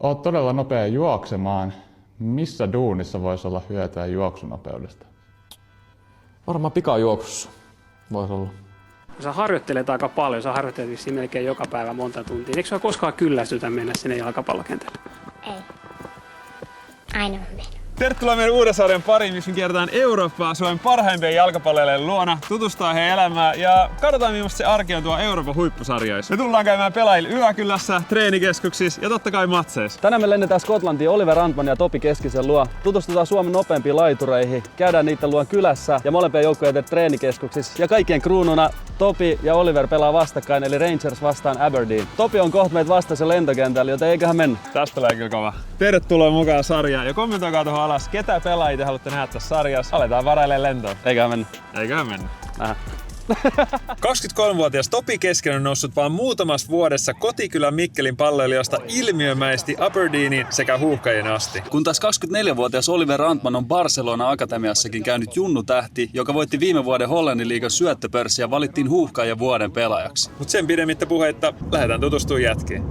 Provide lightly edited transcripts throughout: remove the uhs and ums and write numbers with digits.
Oot todella nopea juoksemaan. Missä duunissa voisi olla hyötyä juoksunopeudesta? Varmaan pikajuoksussa voisi olla. Sä harjoittelet aika paljon, sä harjoittelet vissiin melkein joka päivä monta tuntia. Eikö sä koskaan kyllästytä mennä sinne jalkapallokentälle? Ei. Aina on mennyt. Tervetuloa meidän uuden sarjan pariin, missä me kierretään Eurooppaa Suomen parhaimpien jalkapalloilijoiden luona, tutustaa heidän elämään ja katsotaan millaista se arki on tuo Euroopan huippusarjoissa. Me tullaan käymään pelaajille yökylässä, treenikeskuksissa ja totta kai matseissa. Tänään me lennetään Skotlantiin Oliver Antman ja Topi Keskisen luo. Tutustutaan Suomen nopeampiin laitureihin, käydään niiden luon kylässä ja molempien joukkueiden treenikeskuksissa. Ja kaikkien kruununa Topi ja Oliver pelaa vastakkain, eli Rangers vastaan Aberdeen. Topi on kohta meitä vastaisen lentokentällä, joten eiköhän mennä. Tästä tulee kyllä kova. Tervetuloa mukaan sarjaan ja kommentoikaa tuohon alas, ketä pelaajia te haluatte nähdä tässä sarjassa. Aletaan varailemaan lentoon. Eiköhän mennä. Eiköhän mennä. Nähdään. 23-vuotias Topi Keskinen on noussut vain muutamassa vuodessa kotikylän Mikkelin palloilijoista ilmiömäisesti Aberdeeniin sekä Huuhkajien asti. Kun taas 24-vuotias Oliver Antman on Barcelona-akatemiassakin käynyt junnutähti, joka voitti viime vuoden Hollannin liigan syöttöpörssin ja valittiin Huuhkajien vuoden pelaajaksi. Mut sen pidemmittä puheitta lähdetään tutustumaan jätkiin.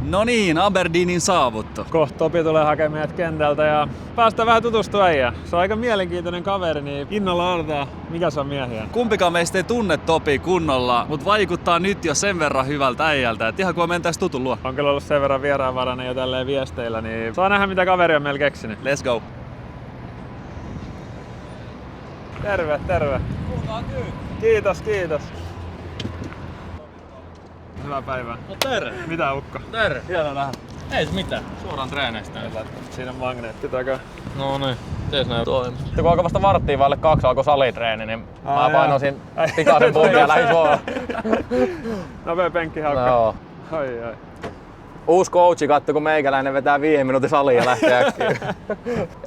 No niin, Aberdeenin saavuttu. Kohta Topi tulee hakemaan meidät kentältä ja päästään vähän tutustua äijään. Se on aika mielenkiintoinen kaveri, niin innolla odotetaan, mikä se on miehiä. Kumpikaan meistä ei tunne Topi kunnolla, mutta vaikuttaa nyt jo sen verran hyvältä äijältä, että ihan kuin mentäis tutun luo. On kyllä ollut sen verran vieraanvarainen jo tälleen viesteillä, niin saa nähdä mitä kaveri on meillä keksinyt. Let's go. Terve, terve. Kiitos, kiitos. Hyvää päivää. No terve. Mitä Ukko? Terve. Hieno nähdä. Ei se mitään. Suoraan treeneistä. Siinä on magneetti takaa. No niin. Tees näin toimii. Sitten kun alkoi vasta varttia vaille 2 alkoi salitreeni, niin mä painosin pikaisen puolin ja lähdin suoraan. Nopea penkkihaukka. Joo. Ai. Uusi coachi katsoi, kun meikäläinen vetää 5 minuutin saliin ja lähtee äkkiä.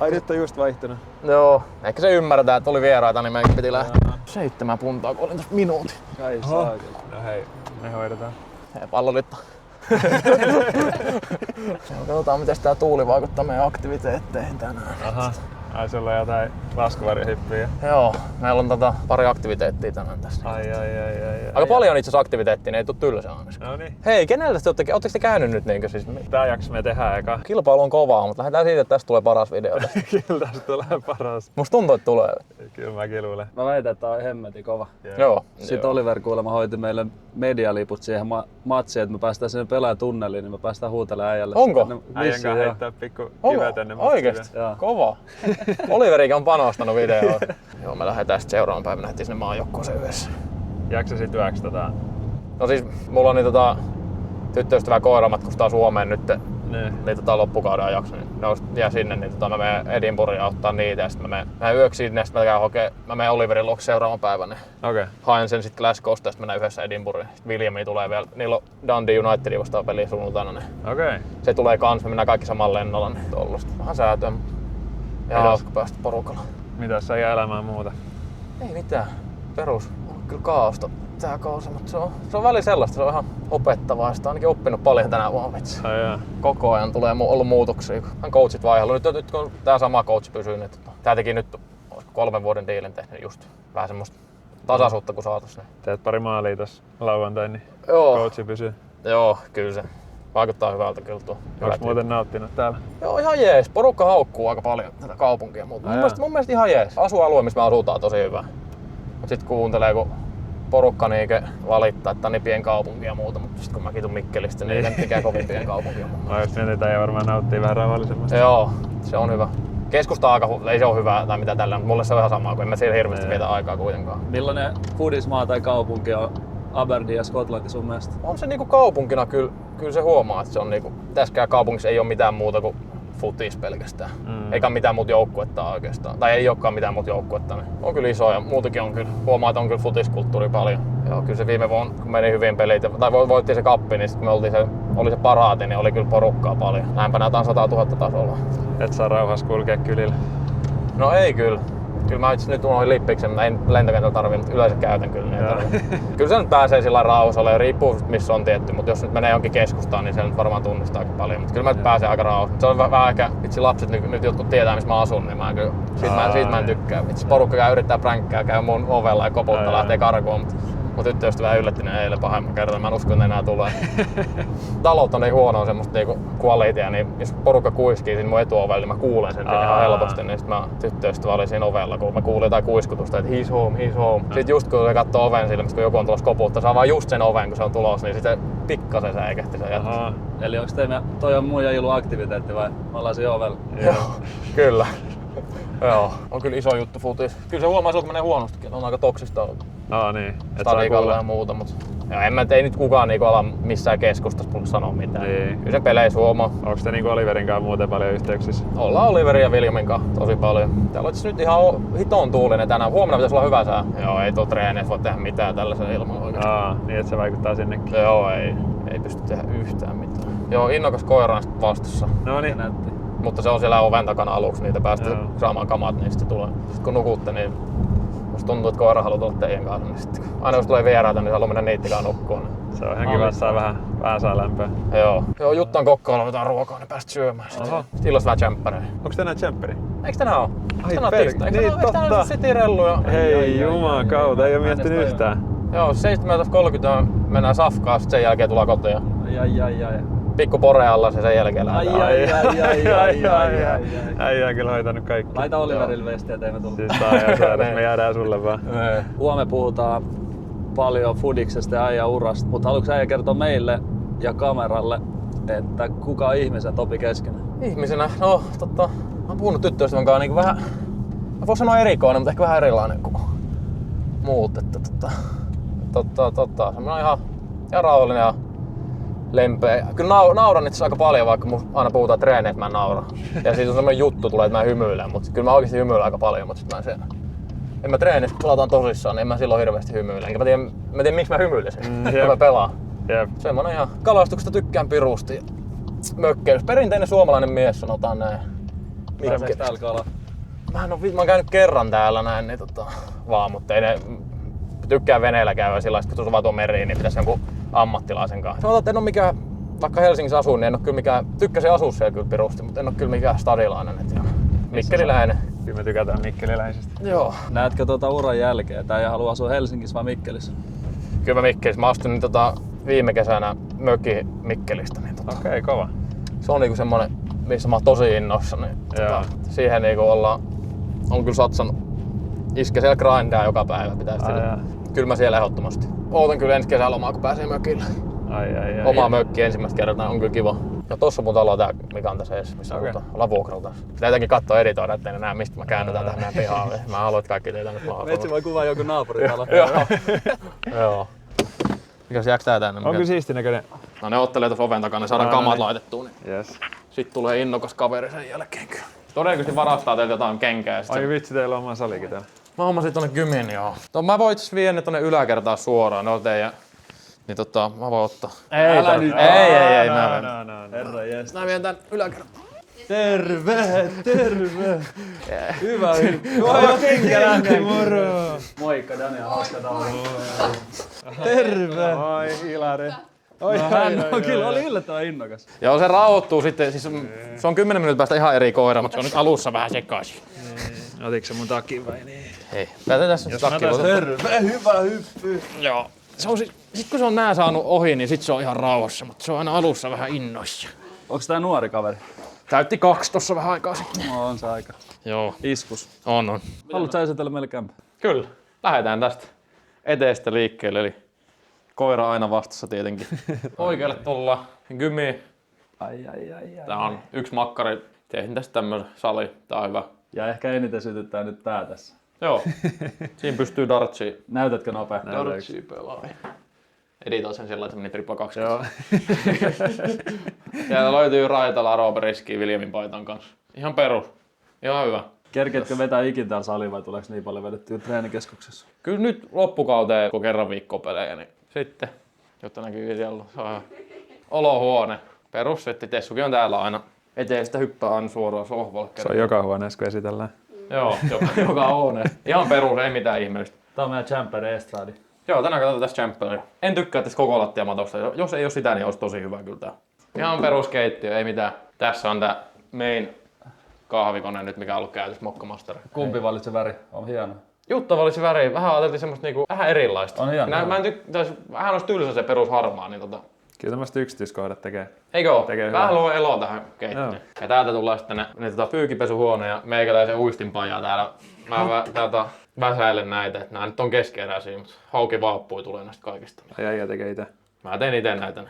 Ai nyt on just vaihtunut. Joo, ehkä se ymmärretään, että tuli vieraita, niin meidän piti lähteä. 7 puntaa, kun olin tässä minuutin. Kai saa. No hei, me hoidetaan. Hei, palloliitto. Katsotaan, miten tää tuuli vaikuttaa meidän aktiviteetteihin tänään. Aha. Ai sulla on jotain laskuvarjohyppiä. Joo, meillä on pari aktiviteettia tänään tässä. Ai. Aika paljon itse asiassa aktiviteettia, niin ei tuu tylsää ainakaan. No niin. Hei, kenellä te ootteko te käynyt nyt niinkö siis? Tää jakso me tehdään eka. Kilpailu on kovaa, mutta lähdetään siitä, että tästä tulee paras video tästä. Kyllä tästä tulee paras. Musta tuntuu, että tulee. Kyllä mäkin luulen. Mä väitän, että tää on hemmetin kova. Joo. Sitten Oliver kuulemma hoiti meille medialiput siihen matsiin, että me päästään sinne pelaajatunneliin, niin me päästään huutelemaan äijälle. Onko? Äijän kanssa heittää pikku kiveä tänne. Oikeesti? Joo. Kova. Oliverikin on panostanut videoon. Joo, me lähdetään sitten seuraavan päivänä heti sinne maajoukkueeseen yhdessä. Jaksasit yöksi No siis, mulla on niin tyttöystävä koira matkustaa Suomeen nyt niin loppukauden ajaksi. Niin ne jää sinne, niin mä menen Edinburghiin auttaa niitä ja sitten mä menen yöksi sinne ja sitten mä menen Oliverin luokse seuraavan päivänä. Okei. Haen sen sitten Glasgowsta ja sitten mennään yhdessä Edinburghiin. Sitten Williami tulee vielä, niillä on Dundee Unitedin vastaan peli sunnuntaina. Niin Okei. se tulee kans, me mennään kaikki samalla lennolla. Niin tollaista. Vähän säätöä. Ihan hauska päästä porukalla. Mitäs sä jää elämään muuta? Ei mitään. Perus. On kyllä kaaosta tää kausi, mutta se on välillä sellaista. Se on ihan opettavaa. Sitä on ainakin oppinut paljon tänä vuonna. Ai. Koko ajan tulee ollut muutoksia. Hän coachit vaihdellut. Nyt kun tää sama coach pysyy, niin tää teki nyt 3 vuoden diilin tehnyt just vähän semmoista tasaisuutta kun saatais. Niin. Teet pari maalia tossa lauantain, niin Joo. coachi pysyy. Joo, kyllä se vaikuttaa hyvältä kyllä tuo. Onks muuten nauttinut täällä? Joo, ihan jees. Porukka haukkuu aika paljon tätä kaupunkia. Mutta mun mielestä ihan jees. Asualue, missä me asutaan, tosi hyvä. Mut sit kuuntelee, kun porukka niinkö valittaa, että on niin pieni kaupunki ja muuta. Mutta sit kun mäkin tuun Mikkelistä, niin ei mikään kovin pieni kaupunki. No jos mietitään ja varmaan nauttii vähän rauhallisemmasta. Joo, se on hyvä. Keskusta aika, ei se ole hyvä tai mitä tällä, mutta mulle se on ihan sama, kun en mä siellä hirveästi vietä aikaa kuitenkaan. Millainen foodismaa tai kaupunki on Aberdeen ja Skotlanti sun mielestä? On se niinku kaupunkina kyllä se huomaa, että se on niinku, tässäkään kaupungissa ei ole mitään muuta kuin futis pelkästään. Eikä mitään muuta joukkuetta oikeastaan. Tai ei olekaan mitään muuta joukkuetta. Niin on kyllä iso ja muutenkin on kyllä, huomaa, että on kyllä futiskulttuuri paljon. Joo, kyllä se viime vuonna, kun meni hyvin pelit, tai voittiin se kappi, niin sitten kun oli se paraati, niin oli kyllä porukkaa paljon. Lähempänä jotain 100 000 tasolla. Et saa rauhassa kulkea kylillä. No ei kyllä. Kyllä mä itse nyt unohdin lippiksen, mutta en lentokentällä tarvii, mutta yleensä käytän kyllä. Niin kyllä se nyt pääsee sillä rauhassa, riippuu missä on tietty, mutta jos nyt menee jonkin keskustaan, niin se nyt varmaan tunnistaa aika paljon. Mutta kyllä mä nyt pääsee aika rauhassa. Se on vähän ehkä, itse lapset nyt jotkut tietää missä mä asun, niin mä kyllä, siitä mä en tykkää. Itse porukka käy yrittää pränkkää, käy mun ovella ja koputtaa, lähtee karkuun. Mutta Mun tyttöystävä vähän yllätti ne eilen pahemman kerran. Mä en usko, että enää tulee. Talot on niin huonoa semmoista niinku qualitya, niin jos porukka kuiskii siinä mun etuovella, niin mä kuulen sen ihan helposti. Niin sit mä tyttöystävä oli siinä ovella, kun mä kuulin jotain kuiskutusta, että he's home, he's home. Sitten just kun se katsoo oven silmistä, kun joku on tulossa koputtaa, saa vaan just sen oven, kun se on tulossa, niin sitten pikkasen säikähti sen jättä. Eli onks toi on mun ja Ilun aktiviteetti vai me ollaan siinä ovella? Joo, kyllä. Joo, on kyllä iso juttu futis. Kyllä se huomaa silloin, kun menee huonostikin. On aika toksista ollut. Niin. Stadikalla ja muuta, mutta ei nyt kukaan niinku ala missään keskustassa mulle sanoa mitään. Niin. Kyllä se peleissä huomaa. Onks te niinku Oliverin kanssa muuten paljon yhteyksissä? Ollaan Oliverin ja Williamin kanssa tosi paljon. Täällä on nyt ihan hiton tuulinen tänään. Huomenna pitäisi olla hyvä sää. Joo, ei tuolla treeneissä voi tehdä mitään tällaisen ilman oikeesti. Niin että se vaikuttaa sinnekin. Joo, ei pysty tehdä yhtään mitään. Joo, innokas koira on vastussa. Noniin. Mutta se on siellä oven takana aluksi, niitä päästä saamaan kamat, niin sitten tulee. Sitten kun nukutte, niin musta tuntuu, että koira haluaa tulla teidän kanssa. Niin sitten, aina jos tulee vieraita, niin se haluaa mennä niittikaan nukkuun. Niin. Se on ihan kiva, että saa vähän saa lämpöä. Joo, Jutta on kokkailla jotain ruokaa, niin päästä syömään sitten. Illassa vähän tsemppäreitä. Onks tänään tsempperi? Eiks tänään oo? Ai Tänään perkele. tiistai? Niin, Eiks tänään totta. Citirelluja? Hei juman kautta, ei oo miettinyt yhtään. Joo, 17.30 mennään safkaan, sit sen jälkeen tullaan kotiin. Ai. Pikku pore alla se sen jälkeen lähdetään. Ai. Äijä on kyllä hoitanut kaikki. Laita Oliverille viestiä, että ei me tullut. Siis tää on ihan sairaus, me jäädään sulle vaan. Huomenna puhutaan paljon fudiksesta ja äijän urasta, mutta haluatko äijä kertoa meille ja kameralle, että kuka on ihmisen Topi Keskinen? Ihmisenä, no mä oon puhunut tyttöystävän kanssa niin vähän, mä voin sanoa erikoinen, mutta ehkä vähän erilainen kuin muut. Että semmoinen ihan rauhallinen ja lempeä. Kyllä nauran itse aika paljon, vaikka aina puhutaan treeneet, että mä en naura. Ja siitä on semmoinen juttu tulee, että mä hymyilen, mutta kyllä mä oikeesti hymyilen aika paljon, mutta sit mä en siellä. En mä treenissä, kun pelataan tosissaan, niin en mä silloin hirveästi hymyile. Enkä mä tiedä miksi mä hymyilen kun mä pelaan. Jep. Semmonen ihan kalastuksesta tykkään pirusti. Mökkeilys. Perinteinen suomalainen mies, sanotaan näin. Pääseekö täällä kalaa? Mä oon käynyt kerran täällä näin, niin vaan, mutta ei ne tykkään veneellä käydä sillä lailla, kun tuossa vaan meriin, niin pitäisi jonkun ammattilaisen kanssa. Sanotaan, että en oo mikään, vaikka Helsingissä asun, niin en oo kyllä mikään, tykkäsin asua siellä kyllä pirusti, mutta en oo kyllä mikään stadilainen. Mikkeliläinen. Kyllä me tykätään mikkeliläisistä. Joo. Näetkö uran jälkeen, että äijä haluaa asua Helsingissä vai Mikkelissä? Kyllä mä Mikkelissä. Mä astuin viime kesänä mökki Mikkelistä. Niin Okei, kova. se on niinku semmonen, missä mä oon tosi innoissa. Niin siihen niinku on kyllä satsannut. Iske siellä grindaa joka päivä pitäisi. Kyllä mä siellä ehdottomasti. Ootan kyllä ensi kesälomaa, kun pääsee mökille. Oma mökki ensimmäistä kertaa on kyllä kiva. Ja tossa mun talo tää, mikä on tässä edes, missä ollaan vuokralla tässä. Pitää jotenkin katsoa editoida, ettei ne näe mistä mä käännytään tähän meidän pihaan. Mä haluan, että kaikki teitä nyt mahdollisimman. Metsi voi kuvaa joku naapuritalo. Joo. Mikäs jääks tää tänne? On kyllä siisti näköinen. No ne ottelee tuossa oven takana, saadaan kamat laitettua. Niin Yes. sitten tulee innokas kaveri sen jälkeen kyllä. Todennäköisesti varastaa teiltä jotain kenkää. Ai vitsi, teillä on oma salikin täällä. Mä hommasin tonne Gymiin, joo. Mä voin itse viedä ne tonne yläkertaan suoraan, ne on teidän. Niin mä voin ottaa. Ei, Herra jes. mä vien tän yläkertaan. Terve! Hyvä. Moro! Moikka Daniel, hauska tavata. Terve! Oi Hilari. Kyllä oli yllättävän innokas. Joo, se rauhoittuu sitten, siis se on 10 minuutin päästä ihan eri koira, mutta se on nyt alussa vähän sekaisin. Otitko se mun takin vai niin? Ei, päätetään tässä nyt takki. Terve, hyvä hyppy. Joo. Se on sit kun se on nää saanut ohi, niin sit se on ihan rauhassa, mutta se on aina alussa vähän innoissa. Onks tää nuori kaveri? Täytti 2 tossa vähän aikaa sitten. No, on se aika. Joo. Iskus. On. Haluatko sä esitellä meille kämpä? Kyllä. Lähdetään tästä eteestä liikkeelle, eli koira aina vastassa tietenkin. Oikealle tullaan Gymiin. Ai. Tää on yksi makkari. Tein tästä tämmösen sali. Tää on hyvä. Ja ehkä eniten sytyttää nyt tää tässä. Joo. Siinä pystyy dartsia. Näytätkö nopea? Dartsia pelaa. Editoin sen sillä, että meni tripla 2. Joo. Siellä löytyy Raitala, Rooperiski, Williamin paitan kanssa. Ihan perus. Ihan hyvä. Kerkeetkö vetää ikin täällä saliin vai tuleeko niin paljon vedettyä treenikeskuksessa? Kyllä nyt loppukauteen, kun kerran viikkoa pelejä, niin sitten, jotta näkyy siellä, se on ihan olohuone. Perussetti, Tessukin on täällä aina. Eteistä hyppää aina suoraan sohvalle. Se on joka huoneessa, kun esitellään. Joo, joka huone. Ihan perus, ei mitään ihmeellistä. Tää on meidän Champer Estradi. Joo, tänään katsotaan tästä Champeria. En tykkää tästä koko lattiamatosta. Jos ei ole sitä, niin olisi tosi hyvä kyllä tää. Ihan peruskeittiö, ei mitään. Tässä on tää main kahvikone nyt, mikä on ollut käytössä Mokkamaster. Kumpi valitsi väri? On hieno. Jutta valitsi väriä. Vähän ajateltiin semmoista niinku, vähän erilaista. On hieno. Mä en vähän olisi tylsä se perus harmaa, niin Kyllä tämmöiset yksityiskohdat tekee. Eikö oo? Tekee Vähän hyvää. luo eloa tähän keittiöön. Ja täältä tulee sitten ne pyykipesuhuone ja meikäläisen uistinpaja täällä. Mä täältä väsäilen näitä, että nää nyt on keskeeräisiä, mutta hauki vaappui tulee näistä kaikista. Äijä tekee itse. Mä tein ite näitä.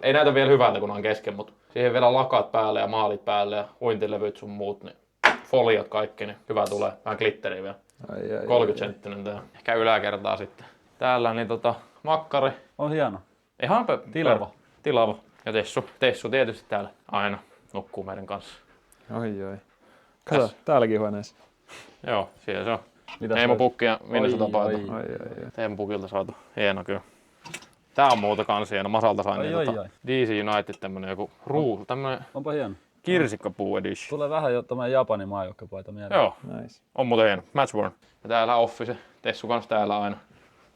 Ei näytä vielä hyvältä kun on kesken, mutta siihen vielä lakat päälle ja maalit päälle ja uintilevyt sun muut, niin foliot kaikki, niin hyvä tulee. Vähän glitteriä vielä. 30 senttinen tää. Ehkä yläkertaa sitten. Täällä niin makkari. On hieno. Ihan Tilava. Tilava. Ja Tessu tietysti täällä aina nukkuu meidän kanssa. Oi. Kato, täälläkin huoneessa. Joo, siellä se on. Mitä Teemu se- Pukki ja Minnesota paita. Oi. Teemu Pukilta saatu. Hieno kyllä. Tää on muuta kans hieno. Masalta sain Ai. DC United tämmönen joku tämmönen Onpa hieno. kirsikkapuu edition. Tulee vähän jo tämmönen Japanin maajoukkuepaita mieleen. Joo, Nice. on muuten hieno. Match worn. Ja täällä Office. Tessu kans täällä aina.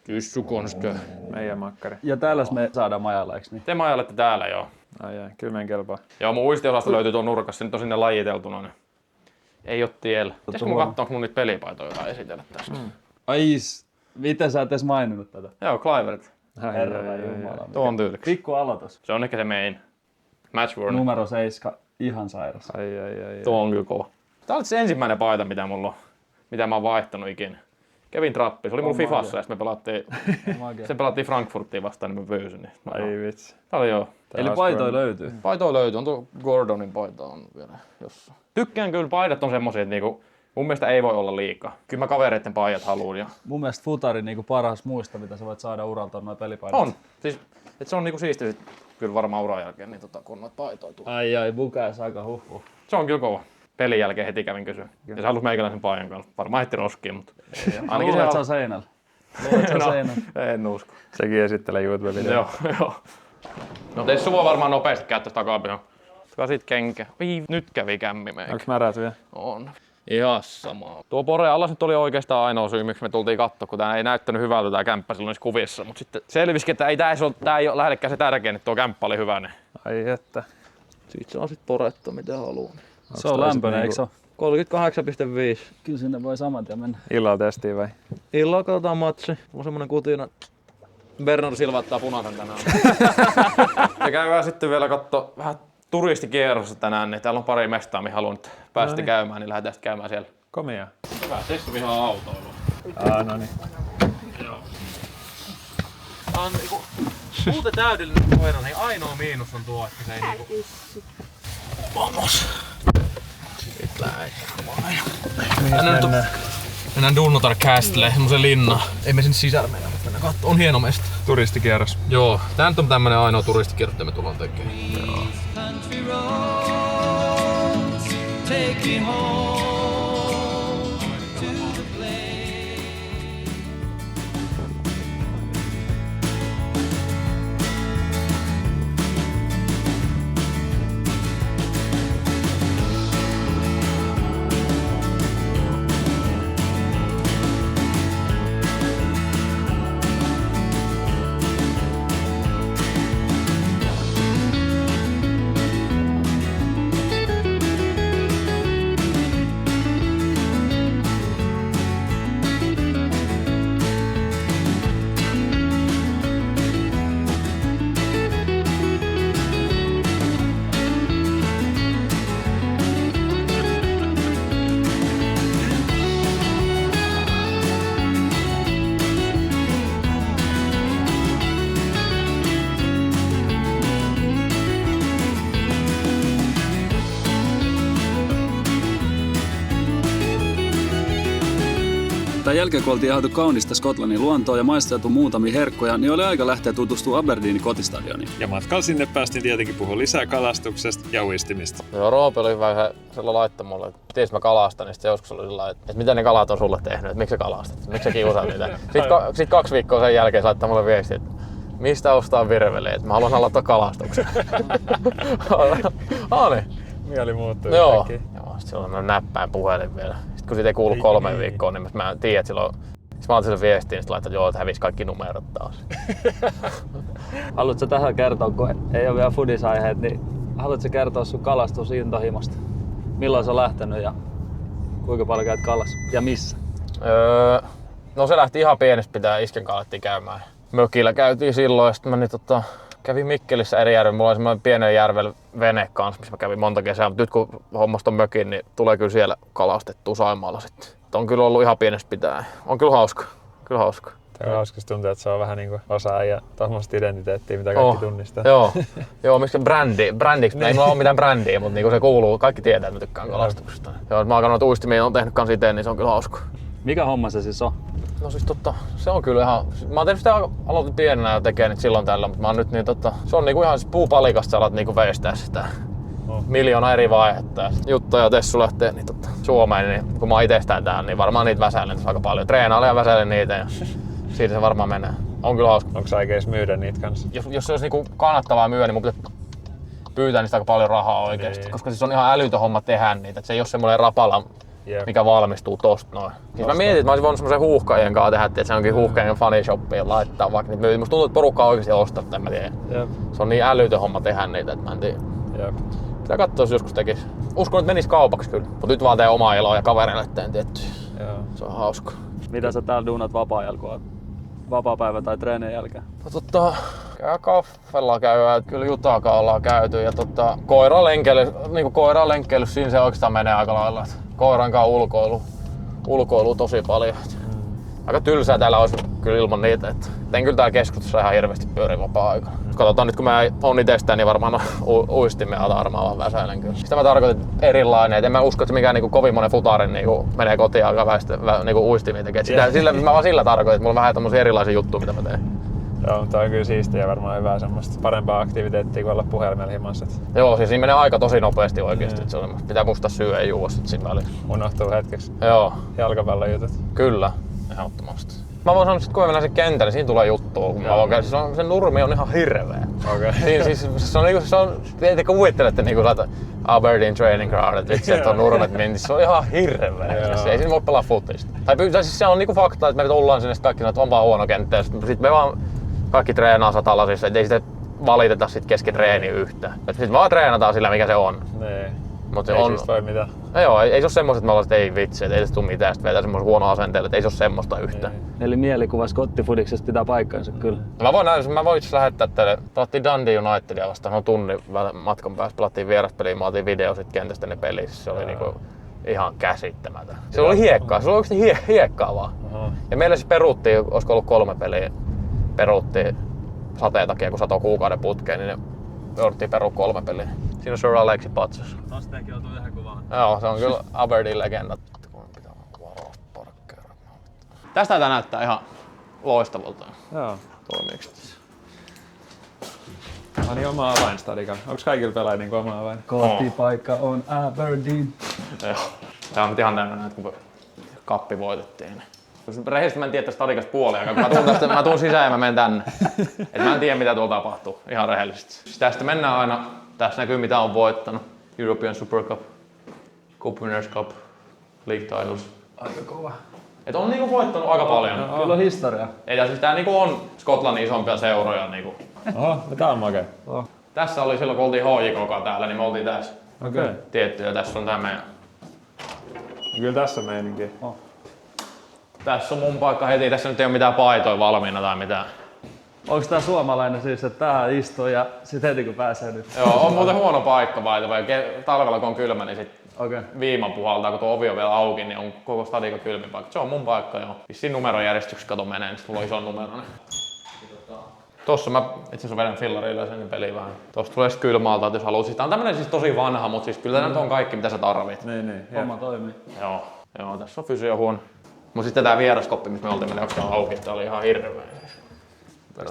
Kyssu konstö. Meidän makkari. Ja täällä me saadaan majalla, eiks niin? Te majailette täällä joo. Ai, kyllä meidän kelpaa. Joo, mun uistiosasto löytyy tuon nurkassa. Se nyt on sinne lajiteltuna. Niin ei oo tiellä. Pitäisikö mun katsoa, onko mun niitä pelipaitoja jotain esitellä tästä? Miten sä et edes maininnut tätä? Joo, Clivert. Herra jumala. Tuo on tyylikäs. Pikku aloitus. Se on ehkä se main. Match worn. Numero 7. Ihan sairas. Ai. Tuo on kyllä kova. Tää oli se ensimmäinen paita, mitä mulla on. Mitä mä oon vaihtanut ikinä. Kävin trappi. Se oli mulla Fifassa ja sitten me pelattiin Frankfurtiin vastaan, niin mä pyysin. Niin Ai vitsi. tää oli joo. Eli paitoja löytyy. Paitoja löytyy. On tuo Gordonin paita on vielä jossain. Tykkään kyllä, paidat on semmosia, että niinku, mun mielestä ei voi olla liikaa. Kyllä mä kavereitten paidat haluun. Ja Mun mielestä futari niinku paras muista, mitä sä voit saada uralta, on noin pelipaidat. on. Siis, et se on niinku siistiä sit, kyllä varmaan uran jälkeen, niin kun noita paitoja tulee. Ai, bukäis aika huhhuh. Se on kyllä kova. Pelin jälkeen heti kävin kysyä. Ja se halusi meikäläisen paijan kanssa. Varmaan heitti roskiin, mutta ainakin Luulet, se on. on seinällä. Luulet, se on seinällä. En usko. Sekin esittelee YouTube-videoa. Joo. No Tessu voi varmaan nopeasti käyttää takapihan. Ottakaa sit kenkä. Nyt kävi kämmi meikä. Onks märät vielä? On. Ihan sama. Tuo Pore allas nyt oli oikeastaan ainoa syy, miksi me tultiin katsoa, kun tää ei näyttänyt hyvältä tää kämppä silloin niissä kuvissa. Mutta sitten selvisikin, että tää ei ole lähellekään se tärkein, että tuo kämppä oli hyvä. Niin. Ai että. Siitä se on sit Poretta mitä haluaa. Se on lämpöinen, eikö se ole? 38,5. Kyllä sinne voi saman tien mennä. Illalla testiin vai? Illalla katsotaan matsi. On semmonen kutina. Bernard Silva ottaa punaisen tänään. Ja käydään sitten vielä katsoa vähän turistikierrossa tänään, niin täällä on pari mestaa, mihin haluan nyt päästä käymään, niin lähdetään sitten käymään siellä. Komia. Hyvä, Tessu vihaa autoilua. Noniin. Tää on niinku muuten täydellinen koira, niin ainoa miinus on tuo, että se ei niinku... Vamos! Mennään Dunnotar Castle, semmosen linna. Ei me sinne sisällä mennä, mutta mennään katsomaan. On hieno mesta. Turistikierros. Joo, tää nyt on tämmönen ainoa turistikierros, mitä me tullaan tekemään. Tämän jälkeen, kun oltiin jääty kaunista Skotlannin luontoa ja maisteltu muutamia herkkuja, niin oli aika lähteä tutustumaan Aberdeenin kotistadioniin. Ja matkalla sinne päästiin tietenkin puhua lisää kalastuksesta ja uistimista. Joo, Roope oli hyvä, se laittoi mulle, että miten mä kalastan, niin sitten joskus oli sillä että mitä ne kalat on sulle tehnyt, että miksi sä kalastat, miksi sä kiusaat niitä. Sitten 2 viikkoa sen jälkeen se laittaa mulle viestiä, että mistä ostaa virveleitä, että mä haluan aloittaa kalastuksen. Niin. Mieli muuttui Joo. yhtäkkiä. Joo, sit silloin mä näppäin puhelin vielä. Sitten kun siitä ei kuulu 3 viikkoa, niin mä tiedän, että silloin... Sitten mä otin sen viestiin, niin laittaa, että joo, että hävisi kaikki numerot taas. Haluatko tähän kertoa, kun ei ole vielä foodisaiheet, niin haluatko kertoa sun kalastusintohimosta? Milloin sä on lähtenyt ja kuinka paljon käyt kalassa ja missä? No se lähti ihan pienestä pitää isken kanssa alettiin käymään. Mökillä käytiin silloin ja sitten mä kävin Mikkelissä eri järvellä. Mulla oli semmoinen pienen järvellä vene kanssa, missä mä kävin monta kesää. Mutta nyt kun hommasta on mökin, niin tulee kyllä siellä kalastettua Saimaalla sitten. On kyllä ollut ihan pienestä pitää. On kyllä hauska. Kyllä hauska. Tämä on hauska, tuntuu, että se on vähän niin kuin osa ja tommoista identiteettiä, mitä kaikki tunnistaa. Joo, miksi brändiksi? Ei mulla ole mitään brändiä, mutta niinku se kuuluu. Kaikki tietää, että mä tykkään kalastuksesta. Joo, mä oon kannattu uistimia, on tehnyt kans ite, niin se on kyllä hauska. Mikä homma se siis on? No siis se on kyllä ihan... Mä oon tehnyt sitä aloitin pienenä ja tekee nyt silloin tällä, mutta mä oon nyt niin se on niinku ihan puupalikasta, sä alat niinku veistää sitä. Miljoona eri vaihetta. Ja Jutta ja Tessu lähtee niin Suomeen, niin kun mä oon itestään täällä, niin varmaan niitä väsäilen aika paljon. Treenailen ja väsäilen niitä ja siitä se varmaan menee. On kyllä hauska. Onko sä aikeis myydä niitä kanssa? Jos se olisi niinku kannattavaa myydä, niin mun pitää pyytää niistä aika paljon rahaa oikeesti. Niin. Koska siis on ihan älytön homma tehdä niitä. Et se ei ole semmoinen rapala, mikä valmistuu tosta noin. Siis mä mietin, että mä olisin voinut semmoisen huuhkajien kanssa tehdä, että se onkin huuhkajien fanishoppiin laittaa vaikka niitä myydä. Musta tuntuu, että porukka on oikeesti ostaa, en mä tiedä. Se on niin älytön homma tehdä niitä, että mä en tiedä. Pitää katsoa, jos joskus tekis. Uskon, että menis kaupaksi kyllä. Mut nyt vaan tee omaa iloa ja kavereille teen tietty. Se on hauska. Mitä sä täällä duunat vapaa-ajalla, kun oot vapaapäivä tai treenien jälkeen? No käy kaffella käydään, kyllä Jutaakaan ollaan käyty ja koiran lenkkeily, siinä se oikeastaan menee aika lailla. Koiran kanssa ulkoilu tosi paljon. Aika tylsää täällä olisi kyllä ilman niitä, että en kyllä täällä keskustassa ihan hirveästi pyöri vapaa-aikana. Katsotaan nyt kun mä oon itsestään, niin varmaan uistimia varmaan vaan väsäilen kyllä. Sitä mä tarkoitan erilainen, et en mä usko, että mikään niinku kovin monen futarin niinku menee kotiin ja alkaa niinku uistimia tekee. Mä vaan sillä tarkoitan, että mulla on vähän tommosia erilaisia juttuja mitä mä teen. Joo, mutta on kyllä siistiä ja varmaan hyvää semmoista parempaa aktiviteettia kuin olla puhelimella himassa. Joo, siis siinä menee aika tosi nopeasti oikeesti. Se on, pitää muistaa syödä ja juoda sit siinä välissä. Unohtuu hetkeksi. Joo. Jalkapallon jutut. Kyllä, ehdottomasti. Mä voin sanoa, että kun mä mennään sen kentälle, niin siinä tulee juttua. Kun se nurmi on ihan hirveä. Okay. Se on te kuvittelette niinku sieltä Aberdeen Training Ground, että vitsi, että on nurmet mintissä. Se on ihan hirveä. Ei siinä voi pelaa futista. Tai siis se on niinku fakta, että me tullaan sinne kaikki sanoo, että on vaan huono kenttä. Sitten me vaan kaikki treenaa satalasissa, ettei sitä valiteta sit kesken treeni yhtään. Sitten vaan treenataan sillä mikä se on. Nee. Mut ei on, siis voi mitään. Joo, ei se ole semmoista, että me ollaan, että ei vitsi, että ei tästä tule mitään, sitten vetää semmoisen huono asenteella, että ei se ole semmoista yhtään. Eli mielikuva skottifudiksesta pitää paikkansa kyllä. Mä voin itse lähettää teille. Pelattiin Dundee Unitedia vastaan, no tunnin matkan päässä pelattiin vieraspeliä, mä otin video sit kentästä ne pelissä. Se oli niinku ihan käsittämätön. Se oli hiekkaa, se oli oikeesti hiekkaa vaan. Ja meillä siis peruttiin, olisiko ollut 3 peliä, peruttiin sateen takia, kun satoi kuukauden putkeen, niin jouduttiin perua 3 peliä. Siinä on Sir Alexi patsas. Tostakin joutuu yhden kuvaan. Joo, se on kyllä Aberdeen legenda. Tästä tää näyttää ihan loistavalta. Joo. Toimiiks tässä? Niin oma avainstadika. Onks kaikilla pelaajilla niinku oma avain? Kotipaikka on Aberdeen. Joo. Tää on ihan tämmönen, että kun kappi voitettiin. Rehellisesti mä en tiedä tästä stadikasta puolia, kun mä tuun sisään ja mä menen tänne. Et mä en tiedä mitä tuolla tapahtuu, ihan rehellisesti. Tästä mennään aina, tässä näkyy mitä on voittanut. European Super Cup, Cup Winners' Cup, League Titles. Aika kova. Et on niinku voittanut aika paljon. Kyllä on historia. Ei, siis tää niinku on Skotlannin isompia seuroja. Niinku. Oho, tää on makea. Tässä oli silloin kun oltiin HJK täällä, niin me oltiin tässä. Okei. Tietty, ja tässä on tää meidän. Kyllä tässä on meininki. Tässä on mun paikka heti, tässä nyt ei ole mitään paitoja valmiina tai mitään. Onko tää suomalainen siis, että tähän istuu ja sit heti kun pääsee nyt? Joo, on muuten huono paikka vai talvella kun on kylmä, niin sit Okay. viiman puhaltaa, kun tuo ovi on vielä auki, niin on koko stadika kylmin paikka. Se on mun paikka joo. Vissiin numerojärjestyksessä kato menee, niin sit mulla on iso numero. Niin. Tossa mä itse asiassa vedän fillarilla sen peliin vähän. Tosta tulee sit kylmältä, jos haluat. Siis tää on tämmönen siis tosi vanha, mut siis kyllä tää on kaikki mitä sä tarvit. Niin. Homma toimii. Joo, tässä on fysiohuone. Mut sitten tää vieraskoppi, missä me oltiin, meni onko auki, tää oli ihan hirveä.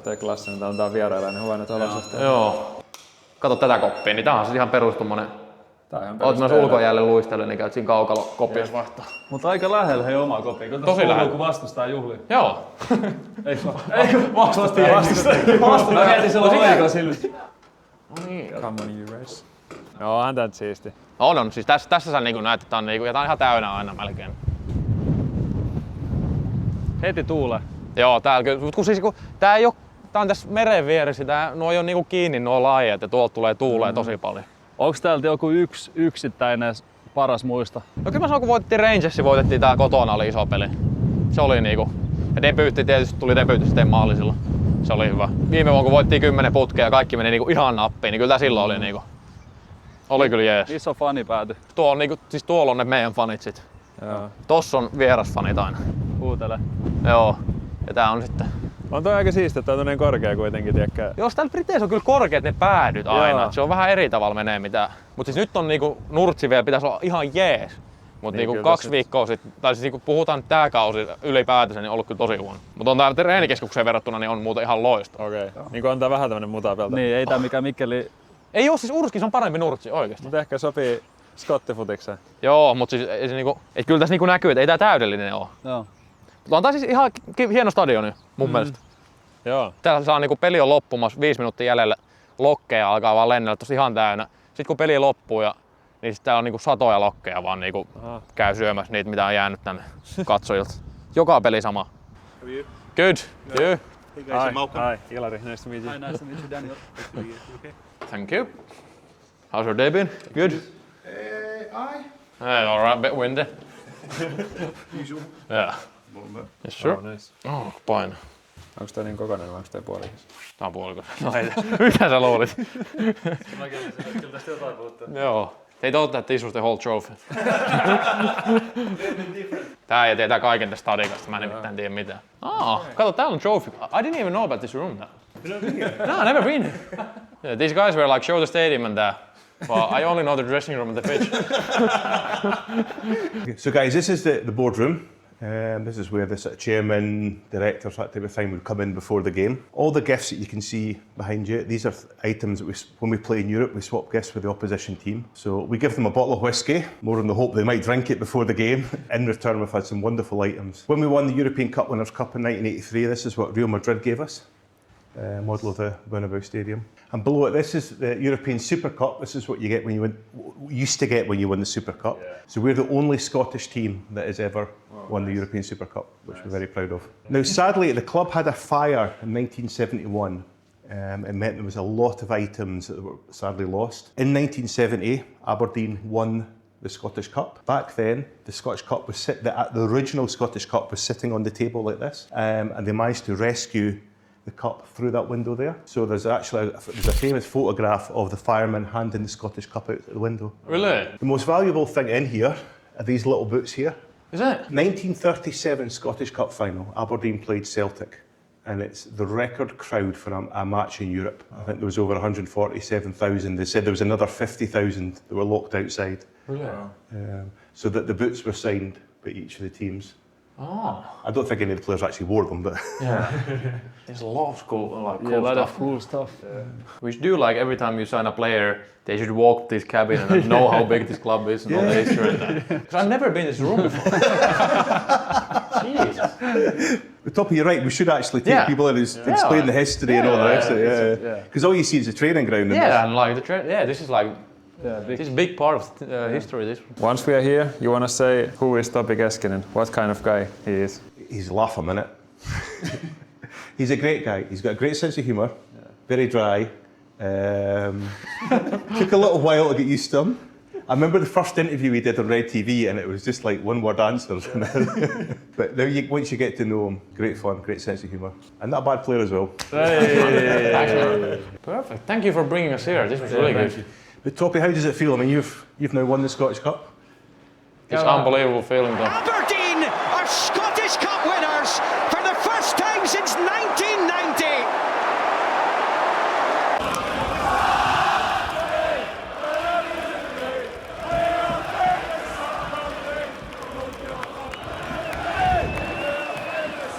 Tää klassinen, tää on tää vierailainen huoneet olosuhteet. Joo. Kato tätä koppia, niin tää on siis ihan perus tommonen. Tää on ihan Oot myös ulkojäälle luistelle, niin käyt siinä kaukalo kopiossa vaihtaa. Mutta aika lähellä hei oma kopi. Tosi lähellä. Kun vastustaa juhliin. Joo. Eikö vastustaa? Mä mietin silloin oiko sillä. Come on you race. No on tää nyt siisti. On. Siis tässä sä niinku näet, että tää on, niinku, ja tää on ihan täynnä aina melkein. Heti tuulee. Joo, täällä kyllä. Mut kun siis kun tää ei oo, tää on tässä meren vieressä, nuo ei oo niinku kiinni nuo lajeet ja tuolta tulee tuulee tosi paljon. Onks täältä joku yksittäinen paras muisto? No kyllä mä sanon, kun voitettiin Rangersi, voitettiin tää kotona, oli iso peli. Se oli niinku. Ja debyytti tietysti tuli debyytistä maallisilla. Se oli hyvä. Viime vuonna kun voittiin 10 putkea ja kaikki meni niinku ihan nappiin, niin kyllä tää silloin oli niinku. Oli kyllä jees. Iso fanipääty. Tuo on niinku, siis tuolla on ne meidän fanit sit. Joo. Tossa on vierasfanit aina. Huutele. Joo. Ja tää on sitten. On toi aika siistiä, että on korkea kuitenkin, tiedätkö? Jos täällä Briteissä on kyllä korkeat ne päädyt aina. Joo. Se on vähän eri tavalla menee mitä. Mut siis nyt on niinku nurtsi vielä pitäisi olla ihan jees. Mut Niin, niinku kyllä 2 tossa- viikkoa sitten, tai siis niinku puhutaan nyt tää kausi ylipäätänsä, niin on ollut kyllä tosi huono. Mut on tää treenikeskukseen verrattuna, niin on muuten ihan loistava. Okei. Niin on tää vähän tämmönen mutapelta. Niin, ei tää mikään Mikkeli. Ei oo siis Urskis on parempi nurtsi oikeesti. Mut ehkä sopii skottifutikseen. Joo, mut siis ei se niinku, et kyllä tässä niinku näkyy, että ei tää täydellinen oo. Joo. Mutta on tää siis ihan hieno stadioni mun mielestä. Joo. Täällä saa niinku peli on loppumassa 5 minuuttia jäljellä, lokkeja alkaa vaan lennellä tossa ihan täynnä. Sitten kun peli loppuu niin sit täällä on niinku satoja lokkeja vaan niinku käy syömässä niitä mitä on jäänyt tänne katsojilta. Joka peli sama. Good. You? Hi, Ilari, nice to meet you. Nice to meet you, Daniel. Thank you. How's your day been? Good? Hey, alright, bit windy. Usual. Yeah. Yes, sure. Oh, nice. Oh, paino. Onks tää niin kokonainen vai onks tää puolikas? Tää on puolikas. No ei, mitä sä luulit? Kyllä tästä jotain puuttuu. Joo. They thought that this was the whole trophy. Tää ei tietää kaiken tästä stadikasta, mä en nimittäin tiedä mitään. Kato, täällä on trophy. I didn't even know about this room now. No, never been here. Yeah, these guys were like, show the stadium and that. Well, I only know the dressing room and the pitch. So guys, this is the boardroom. This is where the sort of chairman, directors, that type of thing would come in before the game. All the gifts that you can see behind you, these are items that when we play in Europe, we swap gifts with the opposition team. So we give them a bottle of whiskey, more in the hope they might drink it before the game. In return, we've had some wonderful items. When we won the European Cup Winners' Cup in 1983, this is what Real Madrid gave us. Model of the Bernabeu Stadium. And below it, this is the European Super Cup. This is what you get when you win, used to get when you win the Super Cup. Yeah. So we're the only Scottish team that has ever won the European Super Cup, which we're very proud of. Now, sadly, the club had a fire in 1971. It meant there was a lot of items that were sadly lost. In 1970, Aberdeen won the Scottish Cup. Back then, the Scottish Cup was the original Scottish Cup was sitting on the table like this, and they managed to rescue the cup through that window there. So there's actually there's a famous photograph of the fireman handing the Scottish Cup out the window. Really? The most valuable thing in here are these little boots here. Is it? 1937 Scottish Cup final, Aberdeen played Celtic, and it's the record crowd for a match in Europe. I think there was over 147,000. They said there was another 50,000 that were locked outside. Really? So that the boots were signed by each of the teams. Oh. I don't think any of the players actually wore them, but Yeah. There's a lot of cool, Yeah, a lot stuff. of cool stuff. We should do like every time you sign a player, they should walk this cabin and know how big this club is and all the history and that. Because I've never been in this room before. Jesus. the top of your right, we should actually take people in and explain the history and all the rest of it. Yeah, because all you see is the training ground. Yeah, and like this is like Big. this is a big part of history. This. Once we are here, you wanna say who is Topi Keskinen? What kind of guy he is? He's laugh a minute. He's a great guy. He's got a great sense of humour. Very dry. Took a little while to get used to him. I remember the first interview we did on Red TV, and it was just like one-word answers. But now, once you get to know him, great fun, great sense of humour, and not a bad player as well. Perfect. Thank you for bringing us here. This was really good. But Toppy, how does it feel? I mean, you've now won the Scottish Cup. It's an unbelievable feeling, though. Aberdeen are Scottish Cup winners for the first time since 1990.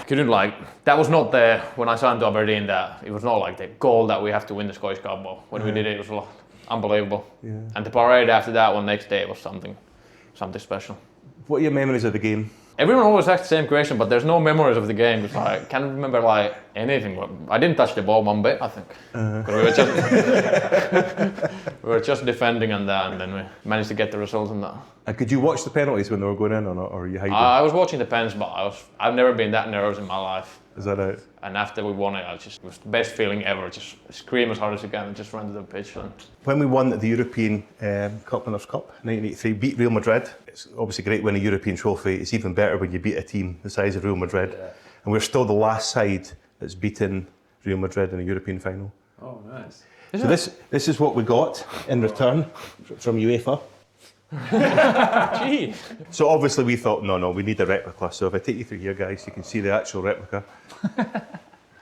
Couldn't like that was not there when I signed to Aberdeen. That it was not like the goal that we have to win the Scottish Cup. But when we did it, it was unbelievable. Yeah. And the parade after that one next day was something special. What are your memories of the game? Everyone always asks the same question, but there's no memories of the game because I can't remember like anything. I didn't touch the ball one bit, I think. 'Cause we were just defending and then we managed to get the result on that. And could you watch the penalties when they were going in or not, or are you hiding? I was watching the pens, but I've never been that nervous in my life. Is that it? And after we won it, it was the best feeling ever. Just scream as hard as you can and just run to the pitch. And When we won the European Cup Winners' Cup, 1983, beat Real Madrid. It's obviously great winning a European trophy. It's even better when you beat a team the size of Real Madrid. Yeah. And we're still the last side that's beaten Real Madrid in a European final. Oh, nice. So this is what we got in return from UEFA. Gee. So obviously we thought, no, we need a replica. So if I take you through here, guys, you can see the actual replica.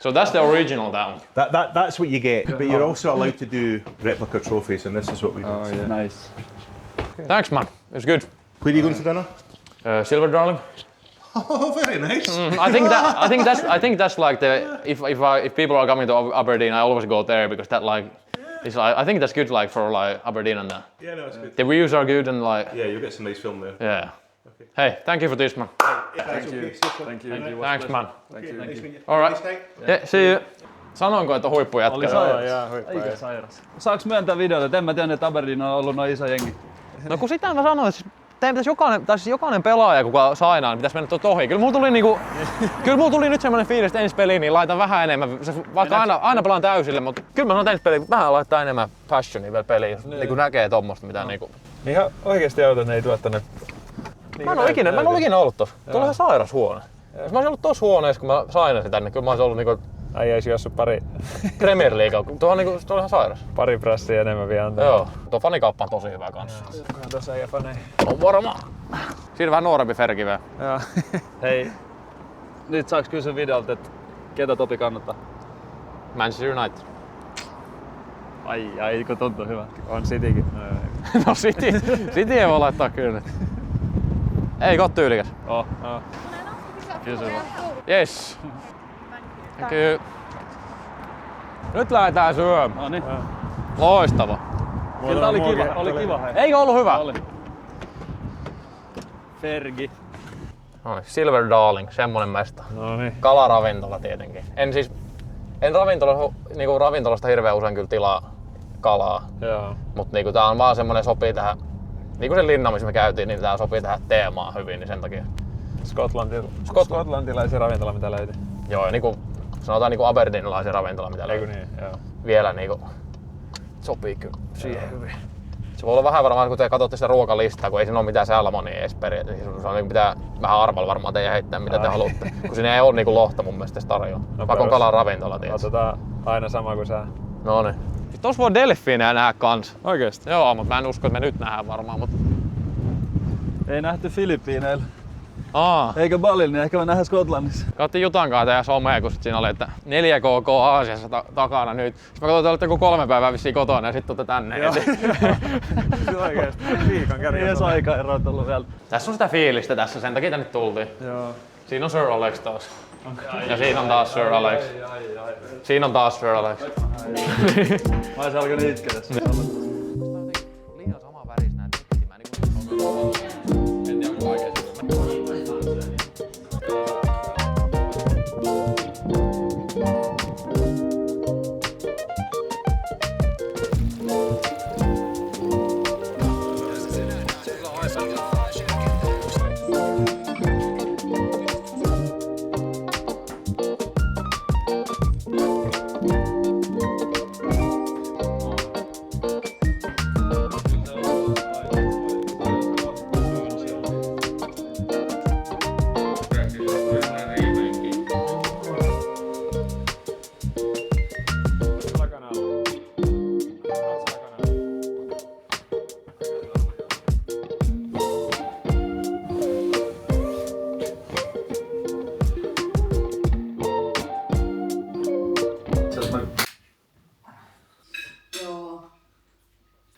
So that's the original, that one. That's what you get. But you're also allowed to do replica trophies, and this is what we got. Oh, yeah. Nice. Thanks, man. It was good. Where are you going for dinner? Silver Darling. Oh, very nice. I think that's like the if people are coming to Aberdeen, I always go there because that like it's like I think that's good like for like Aberdeen and that. Yeah, no, it's good. The views are good and like Yeah, you'll get some nice film there. yeah. Okay. Hey, thank you for this, man. Thank you. Thank you. Thanks, man. Nice meeting you. All right. Yeah, see you. Sanoinko, että huippujätkä? Oli sairas. Eikä sairas. Saaks myöntää videoita, että en mä tiedä, että Aberdeen on ollut noin iso jengi. No kun sitä mä sanoin, että teidän pitäisi jokainen pelaaja, kuka sainaa, niin pitäisi mennä tuota ohi. Kyllä mulla tuli nyt semmoinen fiilis, että ensi peliin niin laitan vähän enemmän, vaikka aina pelaan täysille, mutta kyllä mä sanon, että ensi peliin vähän laittaa enemmän passionia vielä peliin, niin kun näkee tommoista, mitä niinku. Ihan oikeesti auto, ne ei tuo tänne. Mä en ole ikinä ollut tossa. Tuolla on ihan sairas huone. Jos mä olisin ollut tossa huoneessa, kun mä sainasin tänne, kyllä mä olisin ollut niinku Äijäis juossut pari Premier League. Tuo on ihan sairas. pari prässiä enemmän vielä antaa. Joo. Tuo fanikauppa on tosi hyvä kanssa. Onkohan tossa äijä faneja? On varmaan. Siinä vähän nuorempi Ferki vielä. Joo. Hei, nyt saaks kysyä videolta, että ketä Topi kannattaa? Manchester United. Ai, kun tuntuu hyvä. On Citykin. No City ei voi laittaa kyllä. Ei, got tyylikäs. Oh. Kysy vaan. Yes. Thank you. Nyt lähdetään syömään. No niin. Loistava. Kyllä tää oli kiva. Hei. Eikö ollut hyvä? Oli. Fergi. Noin, Silver Darling, semmonen mesta. No niin. Kalaravintola tietenkin. En ravintolasta hirveän usein kyllä tilaa kalaa. Joo. Mut niinku tää on vaan semmonen sopii tähän, niinku se linna missä me käytiin, niin tää sopii tähän teemaan hyvin, niin sen takia. Skotlantilaisia ravintola mitä löytyy. Joo, niinku sanotaan niinku Aberdeenlaisia ravintola mitä löytyy. Niin, joo. Vielä niinku sopii kyllä siihen hyvin. Se voi olla vähän varmaan, kun te katsotte sitä ruokalistaa, kun ei siinä ole mitään salmonia edes periaatteessa. Se on niinku pitää vähän arvalla varmaan teidän heittää mitä te haluatte. Kun siinä ei ole niinku lohta mun mielestä tarjolla. Vaikka on kalan ravintola, tietysti. Otetaan aina sama kuin sä. Noniin. Tuossa voi delfiinejä nähdä kans. Oikeesti? Joo, mutta mä en usko, että me nyt nähdään varmaan. Mut... Ei nähty Filippiineillä. Aa. Eikä Balilla, niin ehkä me nähdään Skotlannissa. Katsoin Jutan kanssa teidän somea, kun siinä oli, että 4KK Aasiassa takana nyt. Sitten mä katsoin, että olette 3 päivää vissiin kotona ja sitten tuutte tänne. Joo. Oikeesti. Viikon kärjessä. Ei edes aikaeroa tullut vielä. Tässä on sitä fiilistä tässä, sen takia tänne tultiin. Joo. Siinä on Sir Alex taas. Ja siinä on taas Sir Alex. Siinä on taas Sir Alex. Mä olisin alkanut itkeä tässä. Liian sama väris nää tikit. Mä en tiedä onko oikeesti.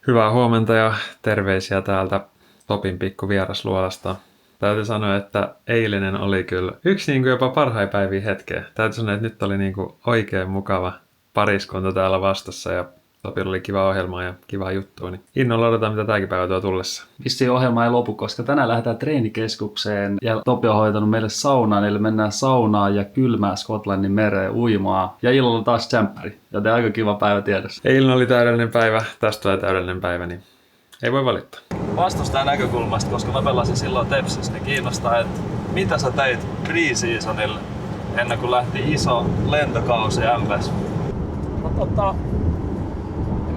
Hyvää huomenta ja terveisiä täältä Topin pikku vierasluolasta. Täytyy sanoa, että eilinen oli kyllä yksi niin kuin jopa parhain päiviä hetkeä. Täytyy sanoa, että nyt oli niin kuin oikein mukava pariskunta täällä vastassa ja Topilla oli kiva ohjelma ja kiva juttu. Niin innolla odotetaan, mitä tämäkin päivä tuo tullessa. Vissiin ohjelma ei lopu, koska tänään lähdetään treenikeskukseen ja Topi on hoitanut meille saunaan, eli mennään saunaan ja kylmää Skotlannin mereen uimaa. Ja illalla taas tsemppari, joten aika kiva päivä tiedossa. Eilen oli täydellinen päivä, tästä tulee täydellinen päivä, niin ei voi valittaa. vastustajan näkökulmasta, koska mä pelasin silloin Tepsissä, niin kiinnostaa, että mitä sä teit pre-seasonilla ennen kuin lähti iso lentokausi MS? No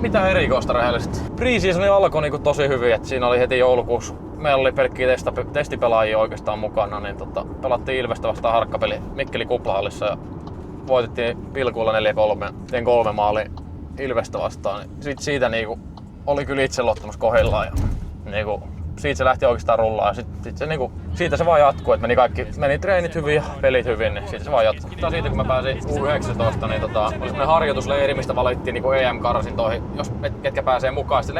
mitä erikoista rehellisesti. Pre-seasoni alkoi niinku tosi hyvin, että siinä oli heti joulukuussa. Meillä oli pelkkiä testipelaajia oikeastaan mukana, niin pelattiin Ilvestä vastaan harkkapeli Mikkelin kuplahallissa ja voitettiin pilkuilla 4-3. Tein 3 maalia Ilvestä vastaan. Siitä niinku oli kyllä itseluottamus kohdillaan ja niinku siitä se lähti oikeastaan rullaan ja sit se niinku, siitä se vaan jatkuu, että meni treenit hyvin ja pelit hyvin, niin siitä se vaan jatkuu. Siitä kun mä pääsin U19, niin oli semmonen harjoitusleiri, mistä valittiin niinku EM-karsintoihin, jos ketkä pääsee mukaan. Se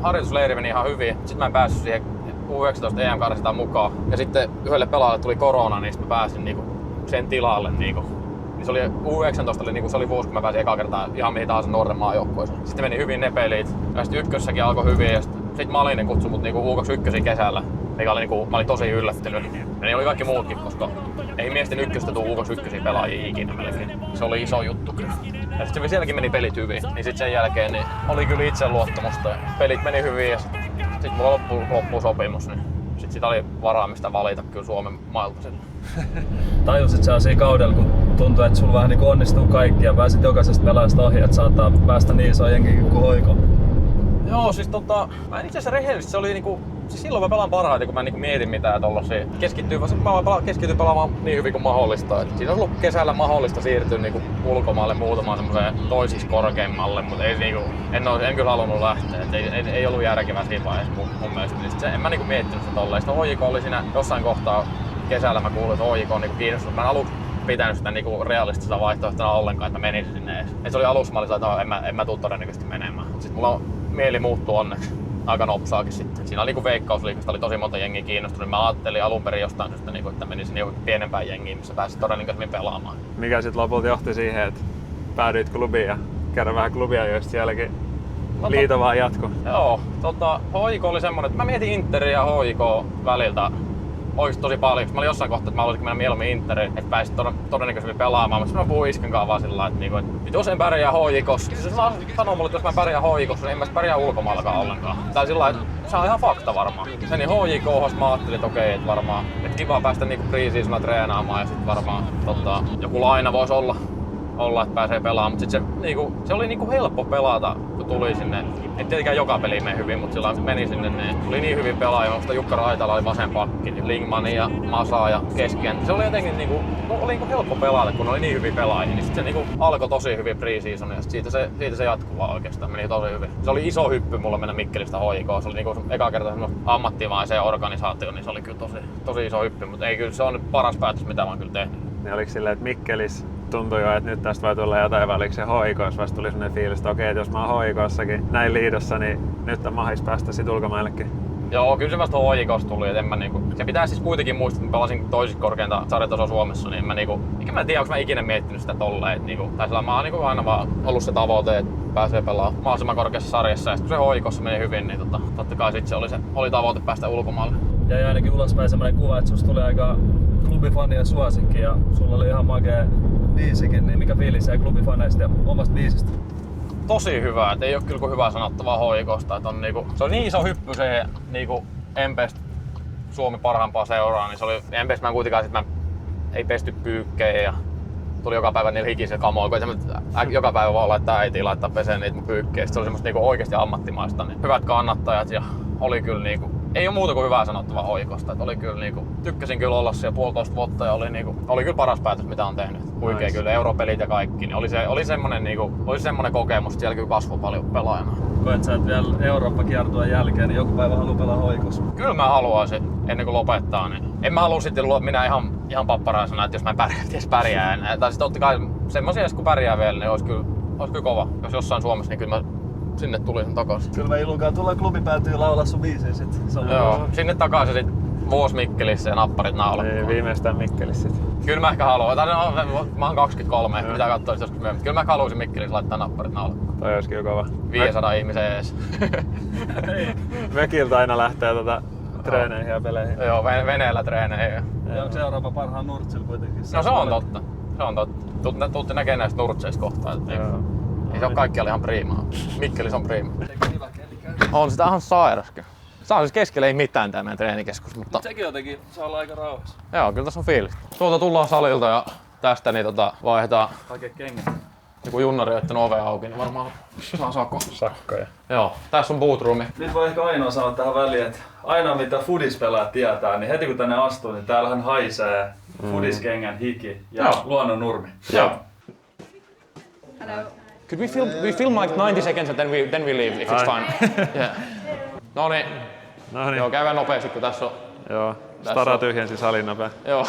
harjoitusleiri meni ihan hyvin, sit mä en päässyt siihen U19 EM-karsintaan mukaan. Ja sitten yhdelle pelaajalle tuli korona, niin sit mä pääsin niinku sen tilalle niinku. Niin se oli U19 oli, niinku, se oli vuosi, kun mä pääsin ekaa kertaa ihan mihin tahansa nuorten maajoukkueeseen. Sitten meni hyvin ne pelit, ja sitten ykkössäkin alkoi hyvin, ja sitten Malinen kutsui mut niinku U21 kesällä, mikä oli niinku, mä olin tosi yllättynyt. Ja ne oli kaikki muutkin, koska ei miesten ykköstä tuu U21 pelaajia ikinä melkein. Se oli iso juttu kyllä. Ja sitten sielläkin meni pelit hyvin, niin sitten sen jälkeen niin oli kyllä itseluottamusta. Pelit meni hyvin ja sitten mulla loppui sopimus, niin sitten siitä oli varaa mistä valita kyllä Suomen mailta sillä. Tajusit sä siinä kaudella, kun tuntui, että sulla vähän niin onnistuu kaikki ja pääsit jokaisesta pelaajasta ohi, että saattaa päästä niin isoon jengikin kuin Hoiko? Joo, siis mä en itse asiassa rehellisesti, se oli niinku, siis silloin mä pelaan parhaiten, kun mä niinku mietin mitään tollasia. Keskittyy pelaamaan niin hyvin kuin mahdollista. Et siinä on ollut kesällä mahdollista siirtyä niinku ulkomaalle muutamaan semmoseen toisiksi korkeimmalle, mutta ei niinku, en kyllä halunnut lähteä. Et ei ollut järkevää siinä vaiheessa mun mielestä. En mä niinku miettinyt sitä tolleen. Sitten HJK oli siinä jossain kohtaa kesällä, mä kuulin, että HJK on niinku kiinnostunut. Mä en aluksi pitänyt sitä niinku realistisena vaihtoehtona ollenkaan, että mä menisin sinne edes. Et se oli alussa, mä olin että en mä tuu todennäköisesti menemään. Sitten mulla mieli muuttui onneksi aika nopsaakin sitten. Siinä oli Veikkausliigasta oli tosi monta jengiä kiinnostunut. Mä ajattelin alun perin jostain syystä, että menisin pienempään jengiin, missä pääsit todennäköisemmin pelaamaan. Mikä sitten lopulta johti siihen, että päädyit klubiin ja kerran vähän klubia, joista sielläkin liito vaan jatkoi? Joo, HJK oli semmonen, että mä mietin Interia ja HJK väliltä oikeesti tosi paljon. Mä olin jossain kohtaa, että mä haluaisin mennä mieluummin Interiin, että pääsit todennäköisesti pelaamaan. Mutta sitten mä puhuin Isken kanssa vaan sillä lailla, että jos en pärjää HJK:ssa, siis se sanoo mulle, että jos mä pärjään HJK:ssa, niin en mä pärjää ulkomaallakaan ollenkaan. Tai sillä lailla, että se on ihan fakta varmaan. Menin HJK:ssa, mä ajattelin, että okei, että varmaan, että kiva päästä niinku pre-seasonilla treenaamaan ja sitten varmaan joku laina voisi olla, että pääsee pelaamaan, mutta se oli niinku helppo pelata, kun tuli sinne. En tietenkään joka peli mene hyvin, mutta silloin kun meni sinne, niin oli niin hyvin pelaajia. Musta Jukka Raitala oli vasen pakki, Lingmani ja Masa ja keskien. Se oli jotenkin oli helppo pelata, kun oli niin hyvin pelaajia. Niin sitten se alkoi tosi hyvin pre-season ja siitä se jatkui vaan oikeastaan. Meni tosi hyvin. Se oli iso hyppy mulla mennä Mikkelistä HJK. Se oli eka kerta semmoista ammattimaiseen organisaatioon, niin se oli kyllä tosi iso hyppy. Mutta ei kyllä se on nyt paras päätös, mitä mä oon kyllä tehnyt. Niin oliko silleen, että Mikkelis tuntui jo, että nyt tästä voi tulla jotain, vai oliko se HJK:ssa vasta tuli sellainen fiilis, että okei, että jos mä oon HJK:ssakin näin liidossa, niin nyt on mahis päästä sit ulkomaillekin? Joo, kyllä se vasta HJK:sta tuli, että se pitää siis kuitenkin muistaa, että mä pelasin toisiksi korkeinta sarjatasoa Suomessa, niin enkä mä tiedä, onko mä ikinä miettinyt sitä tolleen, tai sillä mä oon aina vaan ollut se tavoite, että pääsee pelaamaan mahdollisimman korkeassa sarjassa, ja sitten kun se HJK:ssa meni hyvin, niin totta kai sit se oli tavoite päästä ulkomaalle. Ja ainakin ulospäin semmoinen kuva, että susta tuli aika klubifanien suosikki ja sulla oli ihan makea biisikin, niin mikä fiilis jäi klubifaneista ja omasta biisistä? Tosi hyvä, et ei oo kyllä hyvää sanottavaa HJK:sta, että se on niin iso hyppy se MP:stä Suomi parhaimpaa seuraa, niin se oli MP:stä mä kuitenkaan mä ei pesty pyykkejä ja tuli joka päivä niillä hikisiä kamoilla, kun joka päivä vaan laittaa äitiin laittaa peseen niitä mun pyykkejä. Se oli semmoista oikeesti ammattimaista, niin hyvät kannattajat ja oli kyllä ei oo muuta kuin hyvää sanottavaa HJK:sta, että oli kyllä tykkäsin kyllä olla siellä 1,5 vuotta ja oli kyllä paras päätös mitä on tehnyt. Huikea kyllä, europelit ja kaikki, niin oli semmonen kokemus, että siellä kyllä kasvoi paljon pelaajana. Koet sä, että vielä Eurooppa-kiertueen jälkeen niin joku päivä haluaa pelaa HJK:ssa? Kyllä mä haluaisin, ennen kuin lopettaa, niin en mä halua sitten minä ihan papparaisena, että jos mä en pärjää enää. Tai sitten totta kai semmosia, kun pärjää vielä, niin olisi kyllä kova. Jos jossain Suomessa, niin kyllä mä sinne tulisin takaisin. Kyllä me Ilunkaan tulee klubi päätyy laulaa sun biisiin sit. Joo, sinne takaisin sit vuosi Mikkelissä ja napparit naulakkoon. Ei, viimeistään Mikkelissä sit. Kyllä mä ehkä haluan. Mä oon 23, ehkä pitää katsoa joskus myöhemmin. Kyllä mä haluaisin Mikkelissä laittaa napparit naulakkoon. Toi olisikin jo kova. 500 ihmisen ees. Mökiltä aina lähtee treeneihin ja peleihin. Joo, veneellä treeneihin. Ja onko se Euroopan parhaan nurtsilla kuitenkin? No se on totta. Tuutte näkee näistä nurtseista kohtaa. Ei se oo kaikkialla ihan priimaa. Mikkelis on priima. On sitä ihan sairaskin. Tää on siis keskellä ei mitään tää meidän treenikeskus, mutta Sekin jotenkin saa olla aika rauhassa. joo, kyllä tässä on fiilis. Tuolta tullaan salilta ja tästä niin vaihdetaan. Hakee kengät. Joku junnari on jättänyt oven auki, niin varmaan saa Sakkoja. Joo, tässä on bootroomi. Nyt voi ehkä ainoa sanoa tähän väliin, että ainoa mitä foodispelaajat tietää, niin heti kun tänne astuu, niin täällähän haisee foodiskengän hiki ja luonnon nurmi. Joo. Could we film like 90 seconds and then we leave if it's fine? Yeah. No niin. Joo, käydään nopeasti kun tässä on. Joo. Stara tyhjensi salin nopea. Joo,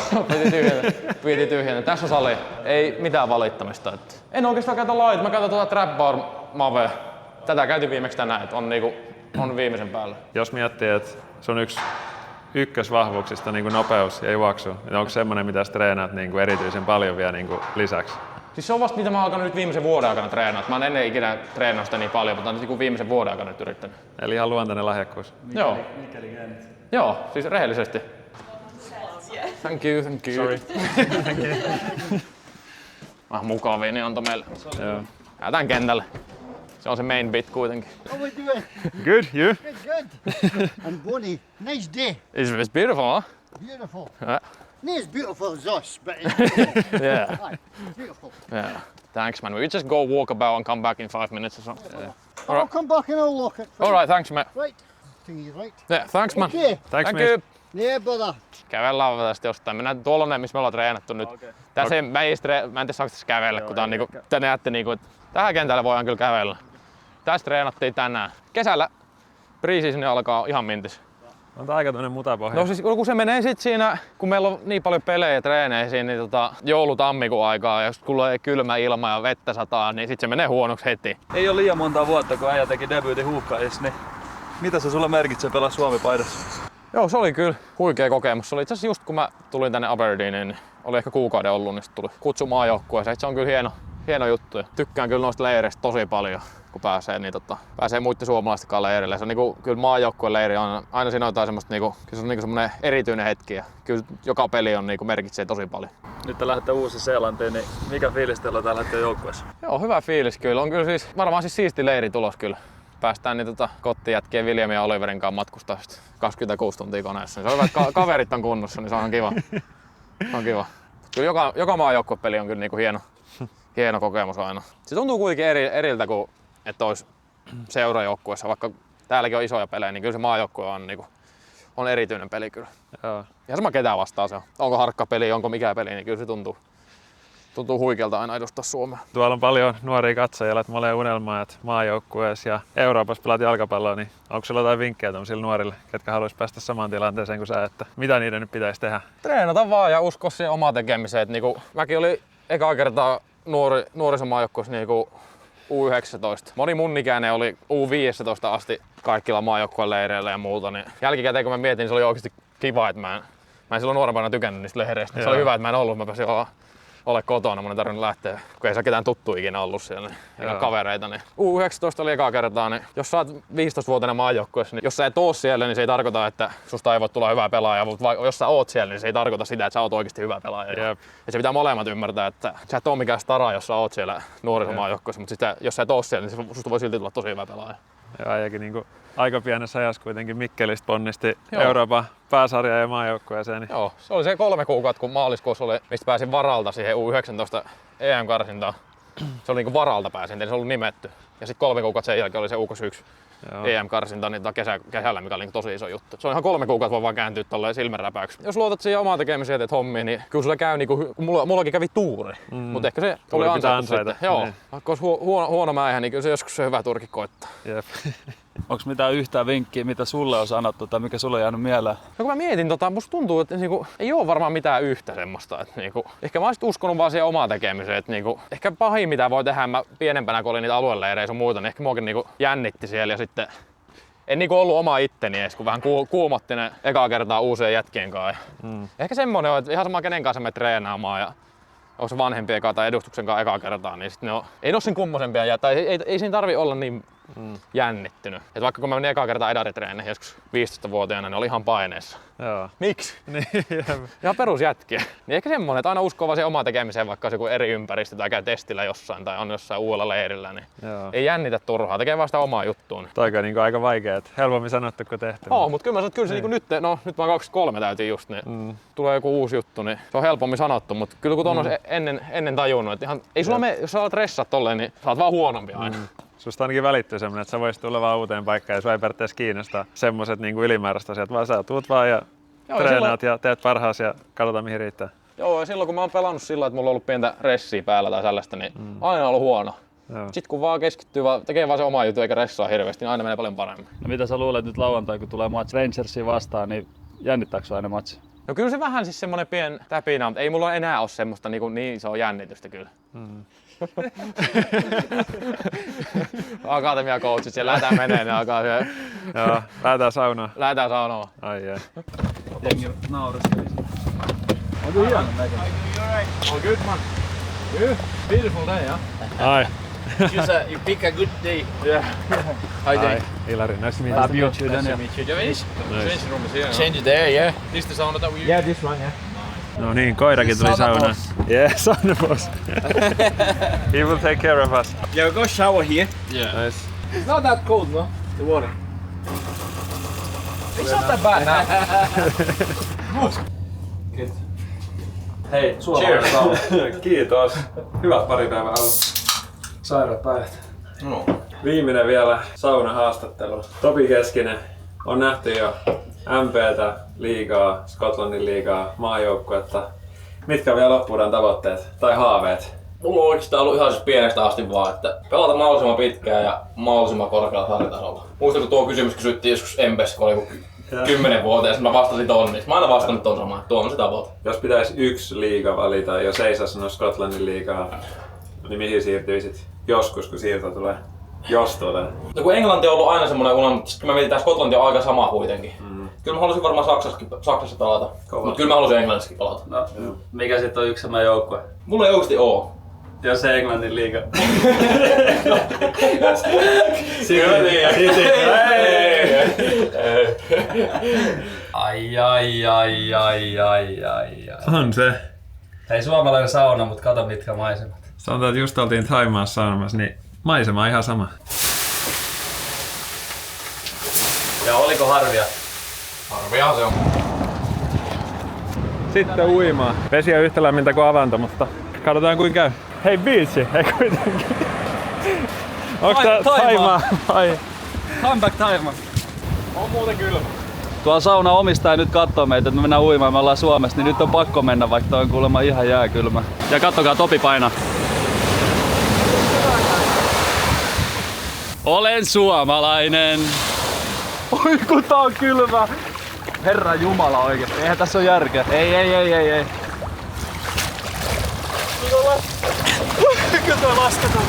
piti tyhjentää. Tässä on sali. Ei mitään valittamista. En oikeastaan käytä lait. Mä käytän tuota Trap Bar Mave. Tätä käytin viimeksi tänään, että on viimeisen päällä. Jos miettii, että sun yksi ykkösvahvuuksista niin kuin nopeus ja juoksu, niin onko semmoinen, mitä sä treenaat niin kuin erityisen paljon vielä niin kuin lisäksi? Siis se on vasta mitä mä oon alkanut nyt viimeisen vuoden aikana treenata. Mä en ennen ikinä treenannut sitä niin paljon, mutta niin viimeisen vuoden aikana nyt yrittänyt. Eli ihan luontainen lahjakkuus. Joo. Joo, siis rehellisesti. Thank you. Sorry. Vähän mukavia, niin antoi meille. Jäätään kentälle. Se on se main bit kuitenkin. How are we doing? Good, you? Good. And Bonnie, nice day. It's beautiful, huh? Beautiful. Yeah. Not as beautiful as us, but it's beautiful. Yeah. Aye, beautiful. Yeah. Thanks, man. We just go walk about and come back in 5 minutes or something. Yeah. I'll come back and I'll look at it. All right, thanks, mate. Right. Thingy, right. Yeah, thanks, man. Okay. Thanks, Thank you. Yeah, brother. Kävellään tästä jostain. Mennään tuolla on ne, missä me ollaan treenattu nyt. Tässä mä en tiedä saako tässä kävellä, kun tää on niinku, te näette niinku, että tähän kentälle voidaan kyllä kävellä. Tässä treenattiin tänään. Kesällä pre-season alkaa ihan mintis. On tää aika tämmönen mutapohja. No siis kun se menee sit siinä, kun meillä on niin paljon pelejä ja treenejä siinä, niin joulu-tammikuun aikaa, ja jos tulee kylmä ilma ja vettä sataa, niin sit se menee huonoksi heti. Ei ole liian monta vuotta, kun äijä teki debyytin Huuhkajissa, niin mitä se sulle merkitsee pelaa Suomi-paidassa? Joo, se oli kyllä huikea kokemus. Se oli itse asiassa just kun mä tulin tänne Aberdeeniin, niin oli ehkä kuukauden ollut, niin sit tuli kutsu maajoukkueeseen. Se on kyllä hieno juttu. Ja tykkään kyllä noista leireistä tosi paljon, kun pääsee, niin pääsee muiden suomalaistenkaan leirille. Se on niinku, kyllä maajoukkueen leiri on aina siinä jotain semmoista, niinku, kyllä se on niinku semmoinen erityinen hetki. Ja kyllä joka peli on, niinku, merkitsee tosi paljon. Nyt te lähdette Uusi-Seelantiin, niin mikä fiilis teillä on tällä hetkellä joukkueessa? Joo, hyvä fiilis kyllä. On kyllä siis varmaan siis siisti leiri tulos kyllä. Päästään niin kotiin jätkien Williamin ja Oliverin kanssa matkustaa 26 tuntia koneessa. Se on hyvä, että kaverit on kunnossa, niin se on kiva. Se on kiva. Kyllä joka maajoukkuepeli on kyllä niinku hieno kokemus aina. Se tuntuu kuitenkin eriltä kuin että olisi seurajoukkueessa, vaikka täälläkin on isoja pelejä, niin kyllä se maajoukkue on, niinku, on erityinen peli kyllä. Joo. Ihan sama ketään vastaan se on. Onko harkkapeli, onko mikä peli, niin kyllä se tuntuu huikealta aina edustaa Suomea. Tuolla on paljon nuoria katsojia, että mä olen unelmaa, että maajoukkueessa ja Euroopassa pelaat jalkapalloa, niin onko sulla jotain vinkkejä tämmöisille nuorille, ketkä haluaisi päästä samaan tilanteeseen kuin sä, että mitä niiden nyt pitäisi tehdä? Treenata vaan ja uskoa siihen omaan tekemiseen. Että niinku, mäkin oli ekaa kertaa nuorisomaajoukkueessa niinku U19. Moni mun ikäinen oli U15 asti kaikilla maajoukkueen leireillä ja muuta. Niin jälkikäteen kun mä mietin, niin se oli oikeasti kiva, että mä en silloin nuorempana tykännyt niistä leireistä. Se oli hyvä, että mä en ollut, mä pääsin ole kotona, mun ei tarvinnut lähteä, kun ei saa ketään tuttu ikinä ollut siellä, niin kavereita. Niin. U19 oli ekaa kertaa, niin jos sä oot 15-vuotiaana maajoukkueessa, niin jos sä et oo siellä, niin se ei tarkoita, että susta ei voi tulla hyvä pelaaja, mutta jos sä oot siellä, niin se ei tarkoita sitä, että sä oot oikeasti hyvä pelaaja. Ja se pitää molemmat ymmärtää, että sä et oo mikään stara, jos sä oot siellä nuorisomaajoukkueessa, mutta jos sä et oo siellä, niin susta voi silti tulla tosi hyvä pelaaja. Ja äijäkin niinku aika pienessä ajassa kuitenkin Mikkelistä ponnisti Euroopan pääsarjaan ja maajoukkueeseen. Niin... Joo, se oli se 3 kuukautta, kun maaliskuussa oli, mistä pääsin varalta siihen U19 EM-karsintaan. Se oli niinku varalta pääsin, ei se ollut nimetty. Ja sitten 3 kuukautta sen jälkeen oli se U21 EM-karsinta niin kesällä, mikä oli tosi iso juttu. Se on ihan 3 kuukautta vaan kääntyä tolleen silmänräpäyksi. Jos luotat siihen omaan tekemiseen ja teet hommia, niin kyllä sulla käy niinku, kun mullakin kävi tuuri. Mutta ehkä se oli ansaittu sitten. Joo, vaikka olisi huono mäihä, niin kyllä se joskus se hyvä turki koittaa. Jep. Onko mitään yhtään vinkkiä, mitä sulle on sanottu tai mikä sulle on jäänyt mieleen? No kun mä mietin, musta tuntuu, että niinku, ei ole varmaan mitään yhtä semmoista. Että niinku, ehkä mä olisin uskonut vaan siihen omaan tekemiseen. Että niinku, ehkä pahin mitä voi tehdä, mä pienempänä kun olin niitä alueleirejä ja muuta, niin ehkä muakin niinku jännitti siellä ja sitten en niinku ollut oma itteni edes, kun vähän kuumotti ne ekaa kertaa uusien jätkien kanssa. Ehkä semmonen on, että ihan sama kenen kanssa me treenaamaan ja onko se vanhempien kanssa tai edustuksen kanssa ekaa kertaa, niin sitten ei ne ole sen kummosempia tai ei siinä tarvi olla niin jännittynyt. Et vaikka kun mä menin ekaa kertaa edaritreeneihin joskus 15-vuotiaana, niin oli ihan paineessa. Joo. Miksi? Niin, Ihan perusjätkiä. Niin ehkä semmonen, että aina uskoo vaan sen omaan tekemiseen, vaikka olisi joku eri ympäristö tai käy testillä jossain tai on jossain uudella leirillä, niin ei jännitä turhaa, tekee vaan sitä omaa juttuun. Toika on niinku aika vaikea, että helpommin sanottu kuin tehty. Mutta kyllä mä sanon, että kyllä se niinku nyt mä 23 täytin just, niin tulee joku uusi juttu, niin se on helpommin sanottu, mutta kyllä kun tuon on ennen tajunnut, että ihan, ei sulla mene, jos sä oot ressat tolleen, niin sä oot vaan huonompi aina. Susta ainakin välittyy semmonen, että sä voisit tulla vaan uuteen paikkaan ja sua ei periaatteessa kiinnostaa semmoset niinku ylimääräiset asiat, vaan sä tuut vaan ja treenaat ja teet parhaasi ja katsotaan mihin riittää. Joo, ja silloin kun mä oon pelannut sillä, että mulla on ollut pientä ressiä päällä tai sellaista, niin aina on ollut huono. Sitten kun vaan keskittyy, tekee vaan se oma juttu eikä ressaa hirveästi, niin aina menee paljon paremmin. No mitä sä luulet nyt lauantai, kun tulee match Rangersia vastaan, niin jännittääkö sua aina match? No kyllä se vähän siis semmonen pien täpinä, mutta ei mulla enää ole semmoista niin isoa jännitystä kyllä. Akatemia coachit, siellä lähdetään menee, niin alkaa siellä. Joo, lähdetään saunaan. Lähdetään saunomaan. Ai jee. Jengi naureskeli. On kyllä hieno näkemään. All good man. Good. Beautiful day, yeah? Ai. You pick a good day. Yeah. Hi Ai, Ilari, nice to meet you. Nice to meet you. Nice. Change room is here. Change there, yeah. This the sauna that we use? Yeah, this one, yeah. No niin, koirakin tuli saunaan. Yeah, sauna boss. He will take care of us. Yeah, we'll go shower here. Yeah. Nice. It's not that cold, no? The water. It's not that bad now. Good. Hei, suomalainen sauna. Kiitos. Hyvät pari päivää ollut. Sairaat päivät. No. Viimeinen vielä saunahaastattelu. Topi Keskinen on nähty jo MP:tä, liigaa, Skotlannin liigaa, maajoukkuetta. Mitkä on vielä loppuuden tavoitteet tai haaveet? Mulla on oikeastaan ollut ihan siis pienestä asti vaan, että pelata mahdollisimman pitkään ja mahdollisimman korkealla sarjatasolla. Muistan, kun tuo kysymys kysyttiin joskus Empes, kun oli 10-vuotias, mä vastasin ton, niin mä aina vastannut ton samaan, että tuo on se tavoite. Jos pitäisi yksi liiga valita, jos ei saa sanoa Skotlannin liigaa, niin mihin siirtyisit joskus, kun siirto tulee? Jos tulee. No kun Englanti on ollut aina semmonen unelma, mutta sitten kun me mietitään, Skotlanti on aika sama kuitenkin. Kyllä mä haluaisin varmaan Saksassa pelata, mutta kyllä mä haluaisin Englannissakin pelata. No, mikä sitten on yksi sama joukkue? Mulla ei oikeesti oo. Jos se Englannin liiga. Ai. On se. Hei, suomalainen sauna, mutta kato mitkä maisemat. Sanotaan, että just oltiin Thaimaassa saunamassa, niin maisema on ihan sama. Ja oliko harvia? Harviahan se on. Sitten uimaa. Vesi on yhtä lämmintä kuin avanto, mutta katsotaan kuinka käy. Hei, biitsi, ei kuitenkin. Onks tää Thaimaa? Ai. Come back Thaimaa. On muuten kylmä. Tuolla sauna omistaja nyt katsoo meitä, että me mennään uimaan, me ollaan Suomessa, niin nyt on pakko mennä, vaikka toi on kuulemma ihan jääkylmä. Ja kattokaa, Topi painaa. Olen suomalainen. Oi kun tää on kylmä. Herra Jumala oikeesti, eihän tässä ole järkeä. Ei. Kyllä tuo lasketaan.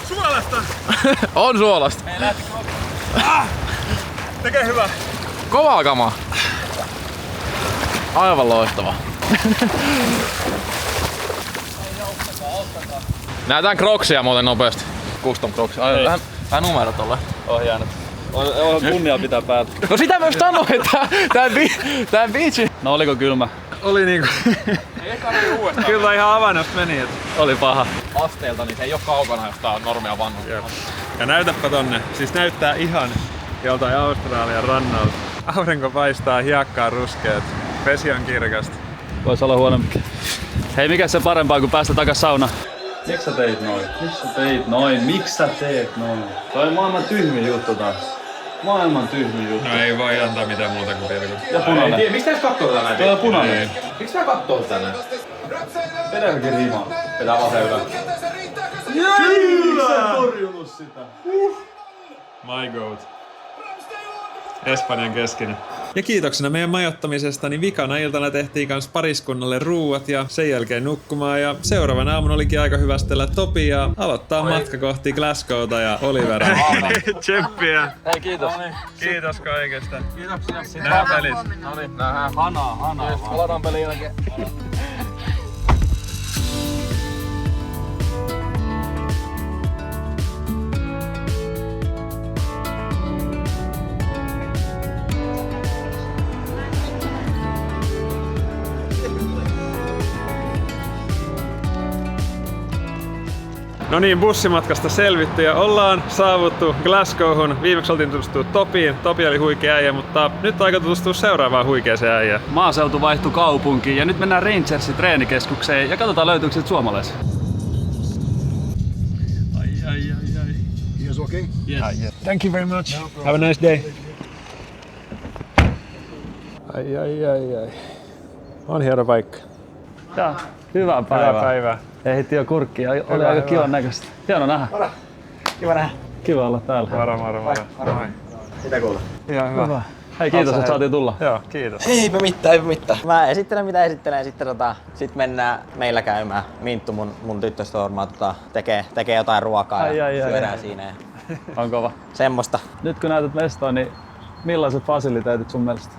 Suolasta! On suolasta. Ei lähti Tekee hyvä. Kovaa kamaa. Aivan loistava. Näytään Crocsia muuten nopeasti. Custom Crocsia. Vähän numero tolle. On hieno. On kunnia pitää päätä. No sitä myös sanoin, että tää biitsi. No oliko kylmä? Oli niinku... Kyllä ihan avannosta meni. Et. Oli paha. Asteelta, niin se ei oo kaukana, jos tää on normia vannu. Ja näytäpä tonne. Siis näyttää ihan joltain Australian rannalta. Aurinko paistaa, hiekkaa ruskeet. Vesi on kirkasta. Vois olla huonompi. Hei, mikä se parempaa kuin päästä takas saunaan? Miksi sä teet noin? Toi on maailman tyhmin juttu taas. Maailman tyhmin juttu. No ei voi antaa mitään muuta kuin pilkut. Ja punainen. Miksi täs kattoo tätä näin? Toi on punainen. Miksi tää kattoo tätä näin? Vedäkin rimaa. Pitää vasen ylä. Miksi sä torjunut sitä? My goat. Espanjan Keskinen. Ja kiitoksena meidän majoittamisesta, niin vikana iltana tehtiin kans pariskunnalle ruuat ja sen jälkeen nukkumaan. Ja seuraavana aamuna olikin aika hyvästellä Topi ja aloittaa matka kohti Glasgowta ja Olivera. Tsemppiä! Hei, kiitos. Kiitos kaikesta. Kiitoksia. Nähdään pelissä. No niin, nähdään. Hanaa. Palataan pelin jälkeen. No niin, bussimatkasta selvitty ja ollaan saavuttu Glasgowhun. Viimeksi oltiin tutustua Topiin. Topi oli huikea äijä, mutta nyt on aika tutustua seuraavaan huikeeseen äijään. Maaseutu vaihtui kaupunkiin ja nyt mennään Rangersin treenikeskukseen ja katsotaan löytyykö sit suomalaisia. Ai. You guys okay? Yes. Thank you very much. Have a nice day. Ai. On hieno paikka. Ja, hyvää päivää. Hyvää päivää. Ehti jo kurkkia, oli aika kivan näköistä. Hieno nähdä. Kiva nähdä. Kiva olla täällä. Moro. Mitä kuuluu? Ihan hyvä. Hei, kiitos, että saatiin tulla. Joo, kiitos. Eipä mitään. Mä esittelen mitä esittelen, sitten sit mennään meillä käymään. Minttu, mun tyttöystä varmaan tekee jotain ruokaa ja syödään siinä. Ja On kova. semmoista. Nyt kun näytät mestaa, niin millaiset fasiliteetit sun mielestä?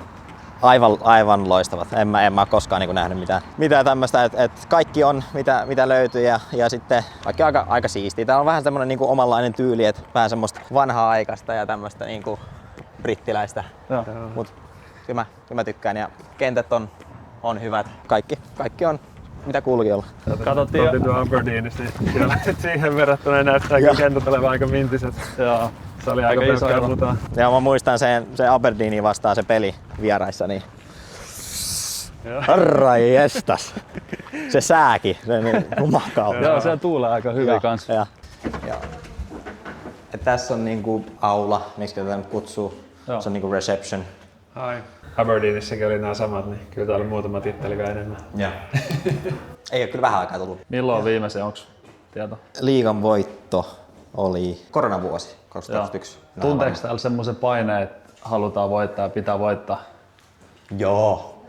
Aivan loistavat. En mä koskaan niin nähnyt mitään tämmöistä, että kaikki on mitä löytyy ja sitten kaikki aika siistiä. Täällä on vähän semmoinen niin omanlainen tyyli, että vähän semmoista vanhaa aikaista ja tämmöistä niin brittiläistä. Mut kyllä mä tykkään ja kentät on hyvät. Kaikki on mitä kuuluukin olla. Katsottiin tuo Aberdeenista, niin siihen verrattuna näyttää kyllä kentät olevan aika mintiset. Joo. Se oli aika pelkkää putaa. Ja mä muistan se Aberdeeni vastaan se peli vieraissa, niin herrai jestas. Se sääki, se lumakautta. Joo, se tuulee aika hyvin kanssa. Ja. Et tässä on niinku aula, miksi tätä nyt kutsuu. Se on niinku reception. Ai. Aberdeenissäkin oli nämä samat, niin kyllä täällä oli muutama titteli enemmän. Ei ole kyllä vähän aikaa tullut. Milloin on viimeisen, onks tieto? Liigan voitto oli koronavuosi 2021. Tunteeko täällä semmoisen paineen, että halutaan voittaa ja pitää voittaa? Joo.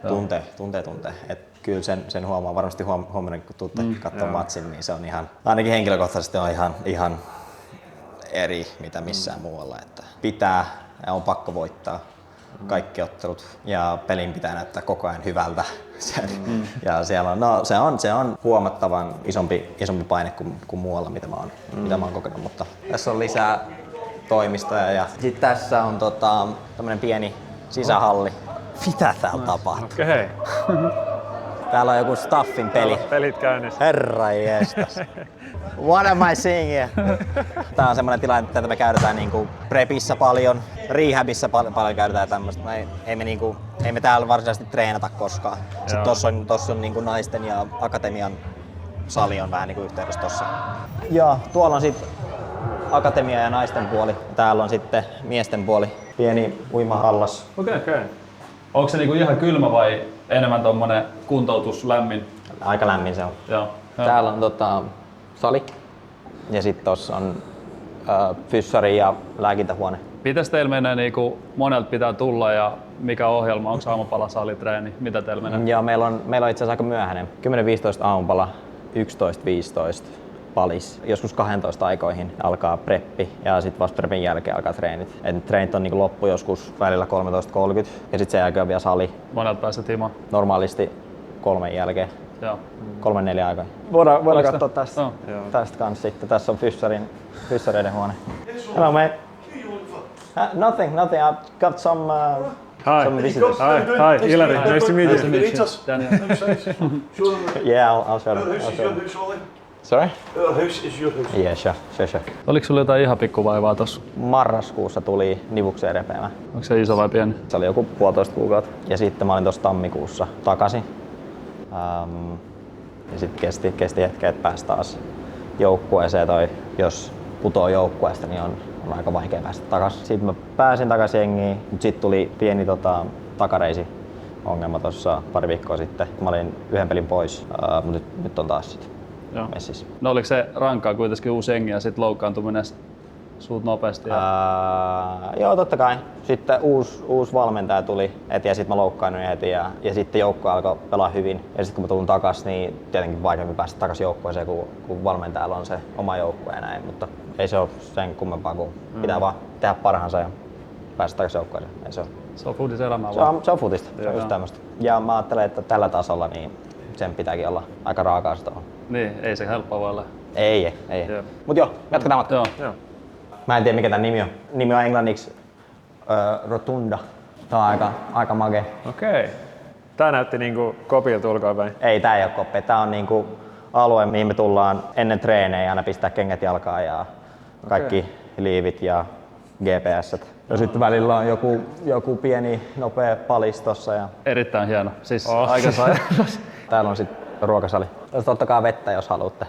Tuntee. Et kyllä sen huomaa varmasti huomenna, kun tuutte katsoa matsin, niin se on ihan, ainakin henkilökohtaisesti on ihan eri mitä missään muualla. Että pitää ja on pakko voittaa kaikki ottelut ja pelin pitää näyttää koko ajan hyvältä. Ja siellä on, se on huomattavan isompi paine kuin muualla, mitä mä oon kokenut, mutta tässä on lisää toimistoja ja sitten tässä on tämmönen pieni sisähalli. Mitä täällä tapahtuu? Okei. Täällä on joku Staffin peli. Pelit käynnissä. Herra jestas. What am I seeing here? Tää on semmonen tilanne, että me käydetään niinku prepissä paljon, rehabissa paljon käydetään tämmöstä. Ei me täällä varsinaisesti treenata koskaan. Sitten tossa on niinku naisten ja akatemian sali on vähän niinku yhteydessä tossa. Ja tuolla on sitten akatemia ja naisten puoli. Täällä on sitten miesten puoli. Pieni uimahallas. Okei. Onko se niinku ihan kylmä vai enemmän tommonen kuntoutus lämmin? Aika lämmin se on. Joo. Täällä on sali ja sitten tossa on fyssari ja lääkintähuone. Mitäs teillä menee, niinku, monelta pitää tulla ja mikä ohjelma, onko aamupala, salitreeni, mitä teillä menee? Joo, meillä on itse asiassa aika myöhäinen. 10.15 aamupala, 11.15 palis. Joskus 12 aikoihin alkaa preppi ja sitten vasta preppin jälkeen alkaa treenit. Et treenit on niinku loppu joskus välillä 13.30 ja sitten sen jälkeen on vielä sali. Monelta pääsee Timo? Normaalisti 3 jälkeen. Joo. 3-4 aikoihin. Voidaan katsoa tästä kanssa sitten. Tässä on fyssareiden huone. Hello mate. Nothing. I've got some visitors. Hi, Ilari. Nice to meet you. Daniel. Yeah, I'll show them. Sorry? Our house is your house. Yeah, sure. Oliko sulla jotain ihan pikkuvaivaa tossa? Marraskuussa tuli nivukseen repeämä. Onko se iso vai pieni? Se oli joku 1,5 kuukautta. Ja sitten mä olin tuossa tammikuussa takaisin. Ja sitten kesti hetken, että pääsi taas joukkueeseen. Jos putoo joukkueesta, niin on aika vaikea päästä takaisin. Sitten mä pääsin takaisin jengiin, mutta sitten tuli pieni takareisi ongelma tuossa pari viikkoa sitten. Mä olin yhden pelin pois, mutta nyt on taas sitten messissä. No oliko se rankkaa kuitenkin uusi jengi ja sitten loukkaantuminen suut nopeasti? Joo, totta kai. Sitten uusi valmentaja tuli ja sitten mä loukkaannuin heti ja sitten joukkue alkoi pelaa hyvin. Ja sitten kun mä tulin takaisin, niin tietenkin vaikeampi päästä takaisin joukkueeseen, kun valmentajalla on se oma joukkue ja näin. Mutta ei se ole sen kummempaa, kun pitää vaan tehdä parhaansa ja päästä takaisin joukkueeseen. Se on foodis elämää vaan. Se on futista, se on just tämmöistä. Ja mä ajattelen, että tällä tasolla niin sen pitääkin olla aika raakaa sitä. Niin, ei se helppoa voi olla. Ei. Mut joo, jatketaan matkaa. Joo. Mä en tiedä mikä tän nimi on. Nimi on englanniksi Rotunda. Tää on aika makea. Okei. Tää näytti niinku kopilta ulkoapäin. Ei, tää ei oo koppi. Tää on niinku alue, mihin me tullaan ennen treenejä aina pistää kengät jalkaan ja kaikki liivit ja GPS:t. Ja sitten välillä on joku pieni nopea palis tossa. Ja... Erittäin hieno. Siis aika sairas. Täällä on sitten ruokasali. Ottakaa vettä, jos haluatte.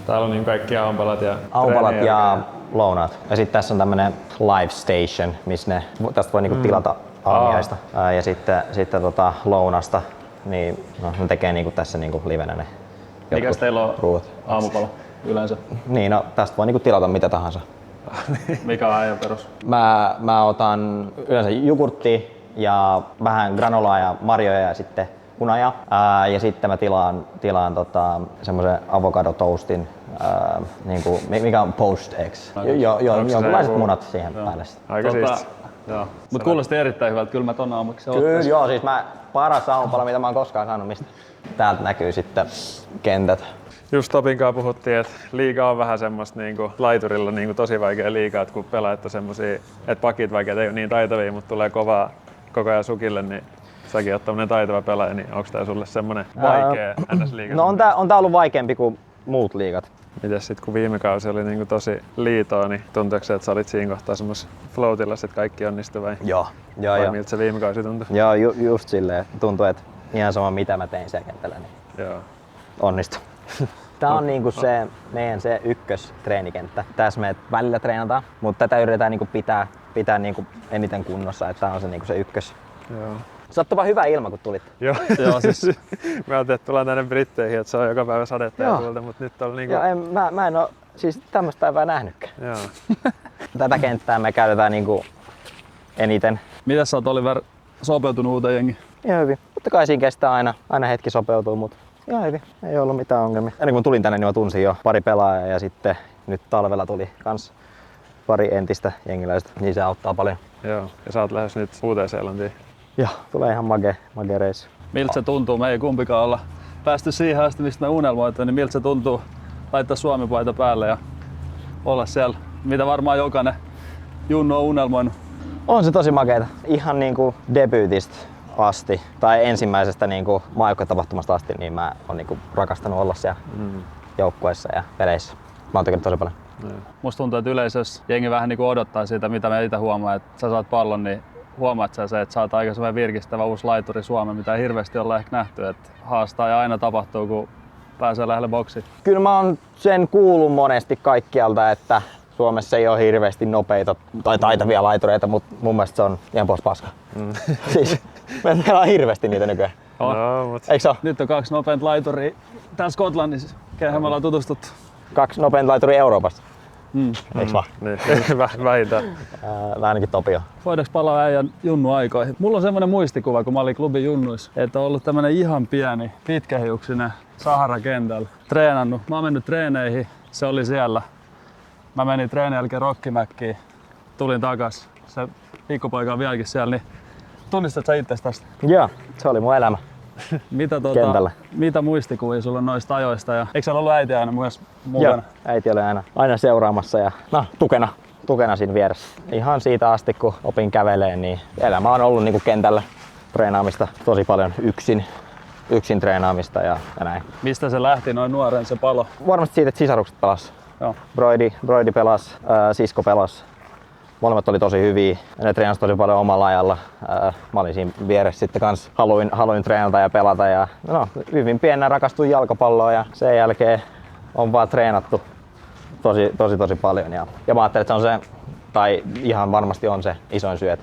Täällä on niin kaikki aamupalat ja Aamupalat ja lounaat. Ja sitten tässä on tämmönen live station, missä tästä voi niinku tilata aamiaista. Ja sitten lounasta, niin ne tekee niinku tässä niinku livenä ne. Mikäs teillä on ruuat. aamupala yleensä? Niin, no tästä voi niinku tilata mitä tahansa. Mikä on ajan perus? Mä otan yleensä jogurttia ja vähän granolaa ja marjoja ja sitten hunajaa. Ja sitten mä tilaan semmoisen avokadotoastin, niinku, mikä on poached eggs. Jonkunlaiset munat siihen päälle. Aika siisti. Mut kuulosti erittäin hyvältä, kyllä mä ton aamuksi Kyllä joo, siis paras aamupala mitä mä oon koskaan saanut mistä. Täältä näkyy sitten kentät. Just Topin kanssa puhuttiin, että liiga on vähän semmoista niinku laiturilla niinku tosi vaikea liigaa, että kun pelaat semmosia, että pakit vaikka ei ole niin taitavia, mutta tulee kovaa koko ajan sukille, niin säkin oot tämmönen taitava pelaaja, niin onko tää sulle semmonen vaikea NS-liiga? No on tää ollut vaikeampi kuin muut liigat. Mites sit kun viime kausi oli niinku tosi liitoa, niin tuntuuko se, että sä olit siinä kohtaa semmos floatilla, että kaikki onnistui vai? Joo. Vai miltä se viime kausi tuntui? Joo, just silleen. Tuntuu, että ihan sama mitä mä tein siellä kentällä, niin onnistui. Tää on niinku se meidän se ykköstreenikenttä. Tässä me välillä treenataan, mutta tätä yritetään niinku pitää niinku eniten kunnossa, että tää on se niinku se ykkös. Joo. Sattuva hyvä ilma kun tulit. Joo, siis mä ajattelin, että tullaan tänne Britteihin, että se on joka päivä sadetta ja tuulta, mutta nyt on niinku... Joo, mä en oo siis tämmöstä päivää nähnytkään. Joo. Tätä kenttää me käytetään niinku eniten. Mitäs sä oot Oliver sopeutunut uuteen jengiin? Ihan hyvin. Totta kai siinä kestää aina hetki sopeutuu, mutta ihan hyvin. Ei ollut mitään ongelmia. Ennen kuin tulin tänne, niin mä tunsin jo pari pelaajaa ja sitten nyt talvella tuli kans pari entistä jengiläistä, niin se auttaa paljon. Joo, ja sä oot lähes nyt Uuteen-Seelantiin. Joo, tulee ihan mage reissu. Miltä se tuntuu? Me ei kumpikaan olla päästy siihen asti, mistä me unelmoitiin, niin miltä se tuntuu laittaa Suomi-paita päälle ja olla siellä, mitä varmaan jokainen junnu on unelmoinut? On se tosi makeeta. Ihan niinku debyytistä asti tai ensimmäisestä niinku maajoukkuetapahtumasta asti, niin mä oon niinku rakastanut olla siellä joukkueessa ja peleissä. Mä oon tykännyt tosi paljon. Musta tuntuu, että yleisössä jengi vähän niinku odottaa siitä, mitä me itse huomaa, että sä saat pallon, niin huomaat sä se, että sä oot aika semmoinen virkistävä uusi laituri Suomeen, mitä ei hirveästi olla ehkä nähty, että haastaa ja aina tapahtuu, kun pääsee lähelle boksiin. Kyllä mä oon sen kuullut monesti kaikkialta, että Suomessa ei ole hirveästi nopeita tai taitavia laitureita, mutta mun mielestä se on ihan pois paska. Siis meillä on hirveästi niitä nykyään. No, mut... Eikö se ole? Nyt on 2 nopeinta laituria täällä Skotlannissa, kehen me ollaan tutustuttu. 2 nopeinta laituria Euroopasta. Eiks vaan? Niin, vähintään. Ainakin Topi on. Voidaanko palaa äijän junnu-aikoihin? Mulla on semmoinen muistikuva, kun mä olin klubin junnuissa, että on ollut tämmönen ihan pieni, pitkähiuksinen Sahara-kentällä. Treenannut. Mä oon mennyt treeneihin, se oli siellä. Mä menin treenin jälkeen Rockymäkkiin, tulin takas. Se pikkupoika on vieläkin siellä, niin tunnistat sä itsestä tästä? Joo, se oli mun elämä. Mitä muistikuvia sulla on noista ajoista? Ja eikö siellä ollut äiti aina myös mukana? Joo, äiti oli aina seuraamassa ja tukena siinä vieressä. Ihan siitä asti kun opin käveleen, niin elämä on ollut niinku kentällä treenaamista tosi paljon yksin treenaamista ja näin. Mistä se lähti noin nuoren se palo? Varmasti siitä, että sisarukset pelas. Joo. Broidi pelas, sisko pelas. Molemmat oli tosi hyviä. Ne treenasi tosi paljon omalla ajalla. Mä olin siinä vieressä sitten kans. Haluin treenata ja pelata. Ja, hyvin pienenä rakastuin jalkapalloon ja sen jälkeen on vaan treenattu tosi paljon. Ja mä ajattelin, että se on se, tai ihan varmasti on se isoin syy,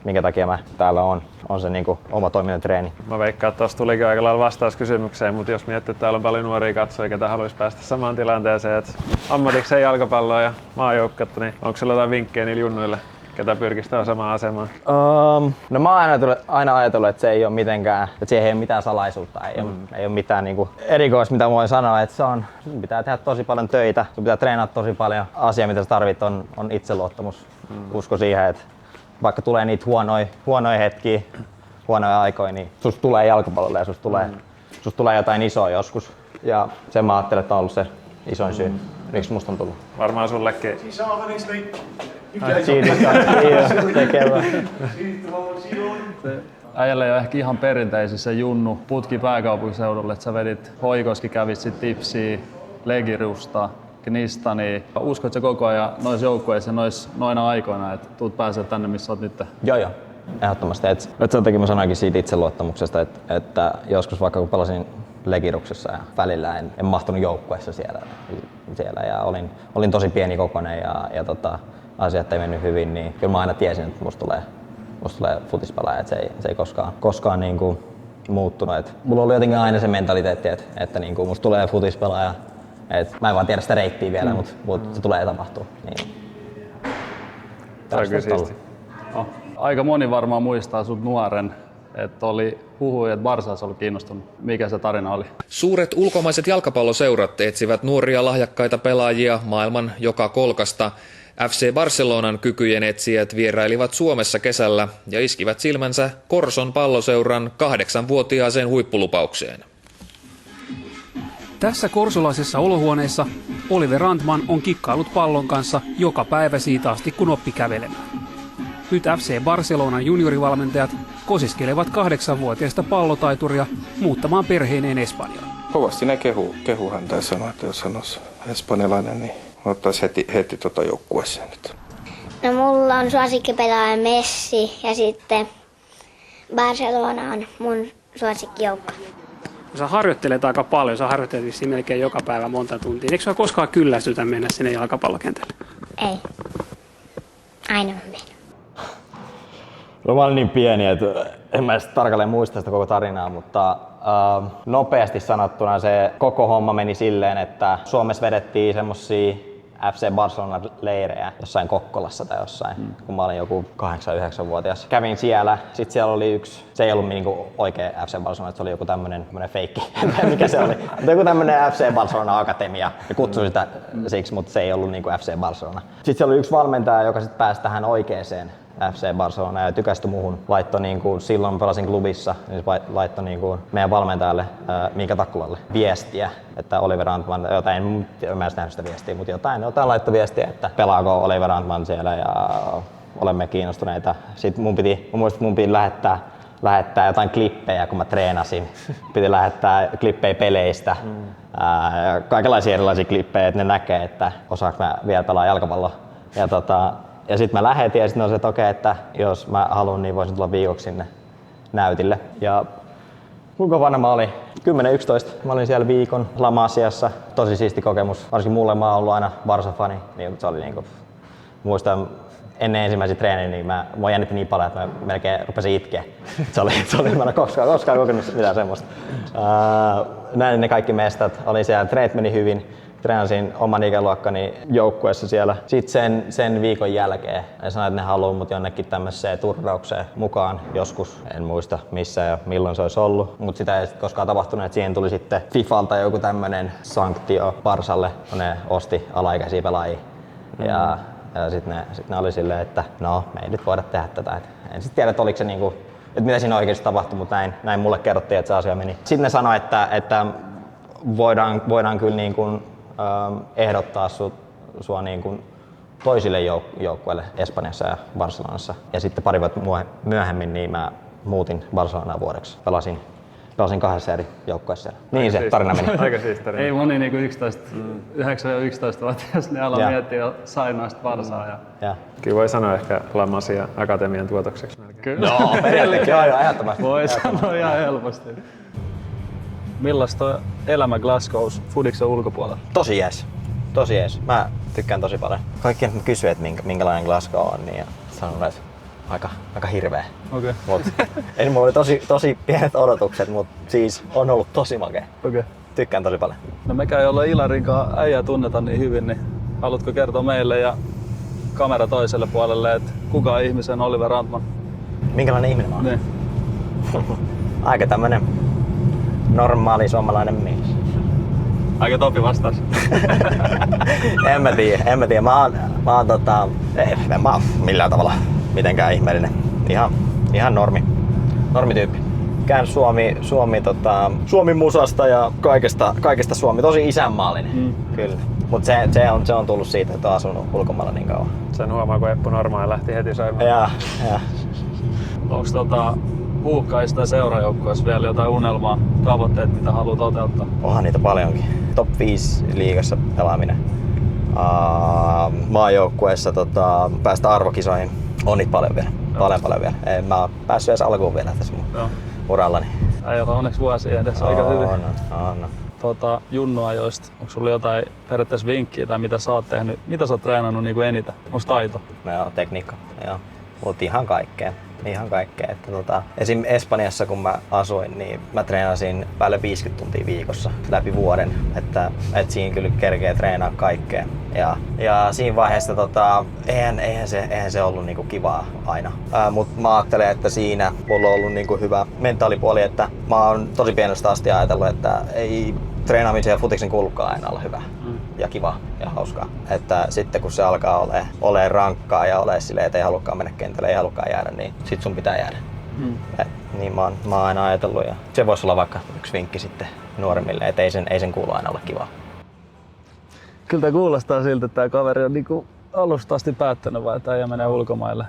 minkä takia mä täällä on se niinku oma toiminnan treeni. Mä veikkaan, että tuossa tulikin aika lailla vastaus kysymykseen, mutta jos miettii, että täällä on paljon nuoria katsojia, ketä haluaisi päästä samaan tilanteeseen, että ammatikseen jalkapalloa ja maajoukkuetta, niin onko sulla jotain vinkkejä niille junnuille, ketä pyrkisi tähän samaan asemaan? No mä oon aina ajatellut, että se ei ole mitenkään, että siihen ei ole mitään salaisuutta, ei ole mitään niinku erikoista, mitä voin sanoa, että sun pitää tehdä tosi paljon töitä, sun pitää treenata tosi paljon. Asia, mitä sä tarvit, on itseluottamus, usko siihen, että vaikka tulee niitä huonoja hetkiä, huonoja aikoja, niin susta tulee jalkapallolle ja susta tulee jotain isoa joskus. Ja sen mä ajattelen, että on ollut se isoin syy, miksi musta on tullut. Varmaan sullekin. äijällä ei ole ehkä ihan perinteisissä junnu putki pääkaupunkiseudulle, että sä vedit Hoikoski, kävit sit Tipsiä, Legirusta, Knistania. Uskotko sä koko ajan noissa joukkueissa noina aikoina, että tuut pääsee tänne, missä oot nyt? Joo. Ehdottomasti. Et sen takia mä sanoinkin siitä itseluottamuksesta, että joskus vaikka kun pelasin Legiruksessa ja välillä en mahtunut joukkueessa siellä ja olin tosi pieni kokoinen ja asiat ei mennyt hyvin, niin kyllä mä aina tiesin, että musta tulee futispelaaja, että se ei koskaan niin kuin muuttunut. Et mulla oli jotenkin aina se mentaliteetti, että niin kuin musta tulee futispelaaja. Mä en vaan tiedä sitä reittiä vielä, mutta se tulee tapahtua. Niin. Aika moni varmaan muistaa sut nuoren, että oli huhuja, että Barsassa oli kiinnostunut. Mikä se tarina oli? Suuret ulkomaiset jalkapalloseurat etsivät nuoria lahjakkaita pelaajia maailman joka kolkasta. FC Barcelonan kykyjen etsijät vierailivat Suomessa kesällä ja iskivät silmänsä Korson palloseuran 8-vuotiaaseen huippulupaukseen. Tässä korsolaisessa olohuoneessa Oliver Rantman on kikkailut pallon kanssa joka päivä siitä asti, kun oppi kävelemään. Nyt FC Barcelonan juniorivalmentajat kosiskelevat 8-vuotiaista pallotaituria muuttamaan perheineen Espanjaan. Kovasti ne kehu häntä ja sanoo, että jos hän olisi espanjalainen, niin ottaisi heti joukkueeseen nyt. No mulla on suosikkipelaaja Messi ja sitten Barcelona on mun suosikkijoukko. Sä harjoittelet aika paljon, sä harjoittelet vissiin melkein joka päivä monta tuntia. Eikö sä koskaan kyllästytä mennä sinne jalkapallokentälle? Ei. Aina on mennyt. No, mä olin niin pieni, että en mä edes tarkalleen muista sitä koko tarinaa, mutta nopeasti sanottuna se koko homma meni silleen, että Suomessa vedettiin semmosia FC Barcelona-leirejä jossain Kokkolassa tai jossain, kun mä olin joku 8-9-vuotias. Kävin siellä, sit siellä oli yksi, se ei ollut niinku oikea FC Barcelona, se oli joku tämmönen feikki, mikä se oli. Joku tämmönen FC Barcelona-akatemia, ja kutsuin sitä siksi, mutta se ei ollut niinku FC Barcelona. Sitten siellä oli yksi valmentaja, joka sit pääsi tähän oikeeseen FC Barcelona ja tykästyi muuhun. Laittoi niinku, silloin pelasin klubissa, niin laittoi niinku meidän valmentajalle Miika Takkulalle viestiä, että Oliver Rantman, jotain, en nähnyt sitä viestiä, mutta jotain laittoi viestiä, että pelaako Oliver Rantman siellä ja olemme kiinnostuneita. Sitten mun piti lähettää jotain klippejä, kun mä treenasin. Piti lähettää klippejä peleistä, kaikenlaisia erilaisia klippejä, että ne näkee, että osaanko mä vielä pelaa jalkapalloa. Ja sitten mä lähetin ja sitten oli se, että okei, että jos mä haluan, niin voisin tulla viikoksi sinne näytille. Ja kuinka vanha mä olin? 10-11. Mä olin siellä viikon La Masiassa. Tosi siisti kokemus. Varsinkin mulle mä oon ollut aina Barça-fani. Niin se oli niinku, muistan ennen ensimmäisiä treenejä, niin mua jännitti niin paljon, että mä melkein rupesin itkeä. Se oli mä en koskaan kokenut mitään semmoista. Näin ne kaikki mestat. Olin siellä, treenit meni hyvin. Treenasin oman ikäluokkani joukkueessa siellä. Sitten sen viikon jälkeen ne sanoivat, että ne haluaa mut jonnekin tämmöiseen turnaukseen mukaan joskus. En muista missä ja milloin se olisi ollut. Mutta sitä ei koskaan tapahtunut, että siihen tuli sitten Fifalta joku tämmöinen sanktio Barsalle, kun ne osti alaikäisiä pelaajia. Ja sitten ne oli silleen, että no, me ei nyt voida tehdä tätä. En sitten tiedä, että oliko se niinku, että mitä siinä oikeasti tapahtui, mutta näin mulle kerrottiin, että se asia meni. Sitten ne sanoi, että voidaan kyllä niin kuin ehdottaa sua niin kuin toisille joukkueille Espanjassa ja Barcelonassa. Ja sitten pari vuotta myöhemmin niin mä muutin Barcelonaan vuodeksi. Pelasin 2 eri joukkueessa siellä. Niin se tarina meni. Aika siis tarina. Ei moni niinku 9-11-vuotias, ne alaa miettiä jo sainoista Barsaa. Ja. Kyllä voi sanoa ehkä La Masia akatemian tuotokseksi melkein. Kyllä. Joo, joo, ehdottomasti. Voi sanoa ihan helposti. Millaista on elämä Glasgow's fudiksen ulkopuolella? Tosi jees. Mä tykkään tosi paljon. Kaikki kysyy, että minkälainen Glasgow on, niin ja sanon, että aika hirveä. Okei. Ei mulla oli tosi pienet odotukset, mutta siis on ollut tosi makea. Okei. Tykkään tosi paljon. No mekään, jolla Ilarin kanssa äijää tunneta niin hyvin, niin haluatko kertoa meille ja kamera toiselle puolelle, että kuka on ihmisen Oliver Rantman? Minkälainen ihminen mä oon? Niin. Aika tämmönen normaali suomalainen mies. Aika Topi vastaus. En mä tiedä. Mä oon millään tavalla mitenkään ihmeellinen. Ihan normityyppi. Kään Suomi musasta ja kaikesta Suomi. Tosi isänmaallinen. Kyllä. Mut se on tullut siitä, että on asunut ulkomailla niin kauan. Sen huomaa, kun Eppu Normaali lähti heti soimaan. Ja. Onks huuhkajissa tai seurajoukkueessa vielä jotain unelmaa, tavoitteet, mitä haluaa toteuttaa? Onhan niitä paljonkin. Top 5 liigassa pelaaminen. Maajoukkueessa päästä arvokisoihin. On niitä paljon vielä. Paljon vielä. En mä oon päässyt edes alkuun vielä tässä mun urallani. Ei ole onneksi vuosia edes aika hyvin. On. Junnuajoista, onko sulla jotain periaatteessa vinkkiä tai mitä sä oot tehnyt? Mitä sä oot treenannut niin kuin eniten? Onko taito? Joo, tekniikka. Joo. Mutta ihan kaikkea. Että esim. Espanjassa kun mä asuin, niin mä treenasin päälle 50 tuntia viikossa läpi vuoden. Että siinä kyllä kerkee treenaa kaikkea. Ja siinä vaiheessa eihän se ollut niinku kivaa aina. Mutta mä ajattelen, että siinä mulla on ollut niinku hyvä mentaalipuoli, että mä oon tosi pienestä asti ajatellut, että ei treenaamisen ja futiksen kuulukaan aina olla hyvä ja kiva ja hauskaa. Että sitten kun se alkaa ole rankkaa ja ole silleen, että ei halukkaan mennä kentälle, ei halukkaan jäädä, niin sit sun pitää jäädä. Niin mä oon aina ajatellut ja se voisi olla vaikka yksi vinkki sitten nuoremmille, että ei sen kuulu aina olla kivaa. Kyllä tämä kuulostaa siltä, että tämä kaveri on niinku alusta asti päättänyt vai että ei menee ulkomaille.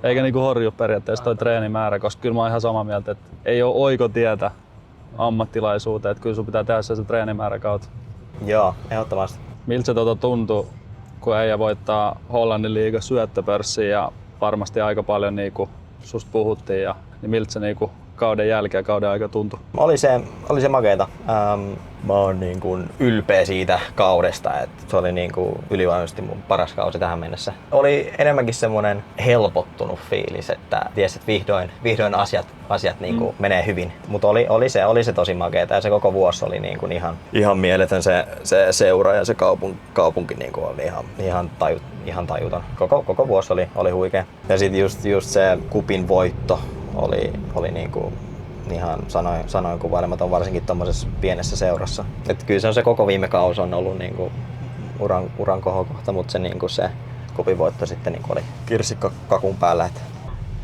Eikä niinku horju periaatteessa toi treenimäärä, koska kyllä mä oon ihan samaa mieltä, että ei ole oikotietä ammattilaisuuteen, että kyllä sun pitää tehdä se treenimäärä kautta. Joo, ehdottomasti. Miltä se tuntuu, kun äijä voittaa Hollannin liigan syöttöpörssiin ja varmasti aika paljon niinku susta puhuttiin, niin miltä se niinku kauden jälkeen kauden aika tuntui? Oli se makeeta. Mä oon niin kuin ylpeä siitä kaudesta, että se oli niin kuin ylivoimaisesti mun paras kausi tähän mennessä. Oli enemmänkin semmoinen helpottunut fiilis, että tiesi, että vihdoin asiat niin kuin menee hyvin. Mutta oli se tosi makeeta ja se koko vuosi oli niin kuin ihan mieletön se seura ja se kaupunki niin kuin oli ihan tajuton. Koko vuosi oli huikea. Ja sitten just se kupin voitto oli niin kuin ihan sanoin kuvailematon varsinkin tuommoisessa pienessä seurassa. Et kyllä se koko viime kausi on ollut niinku uran kohokohta, mutta se kupin voitto sitten niinku oli kirsikka kakun päällä. Et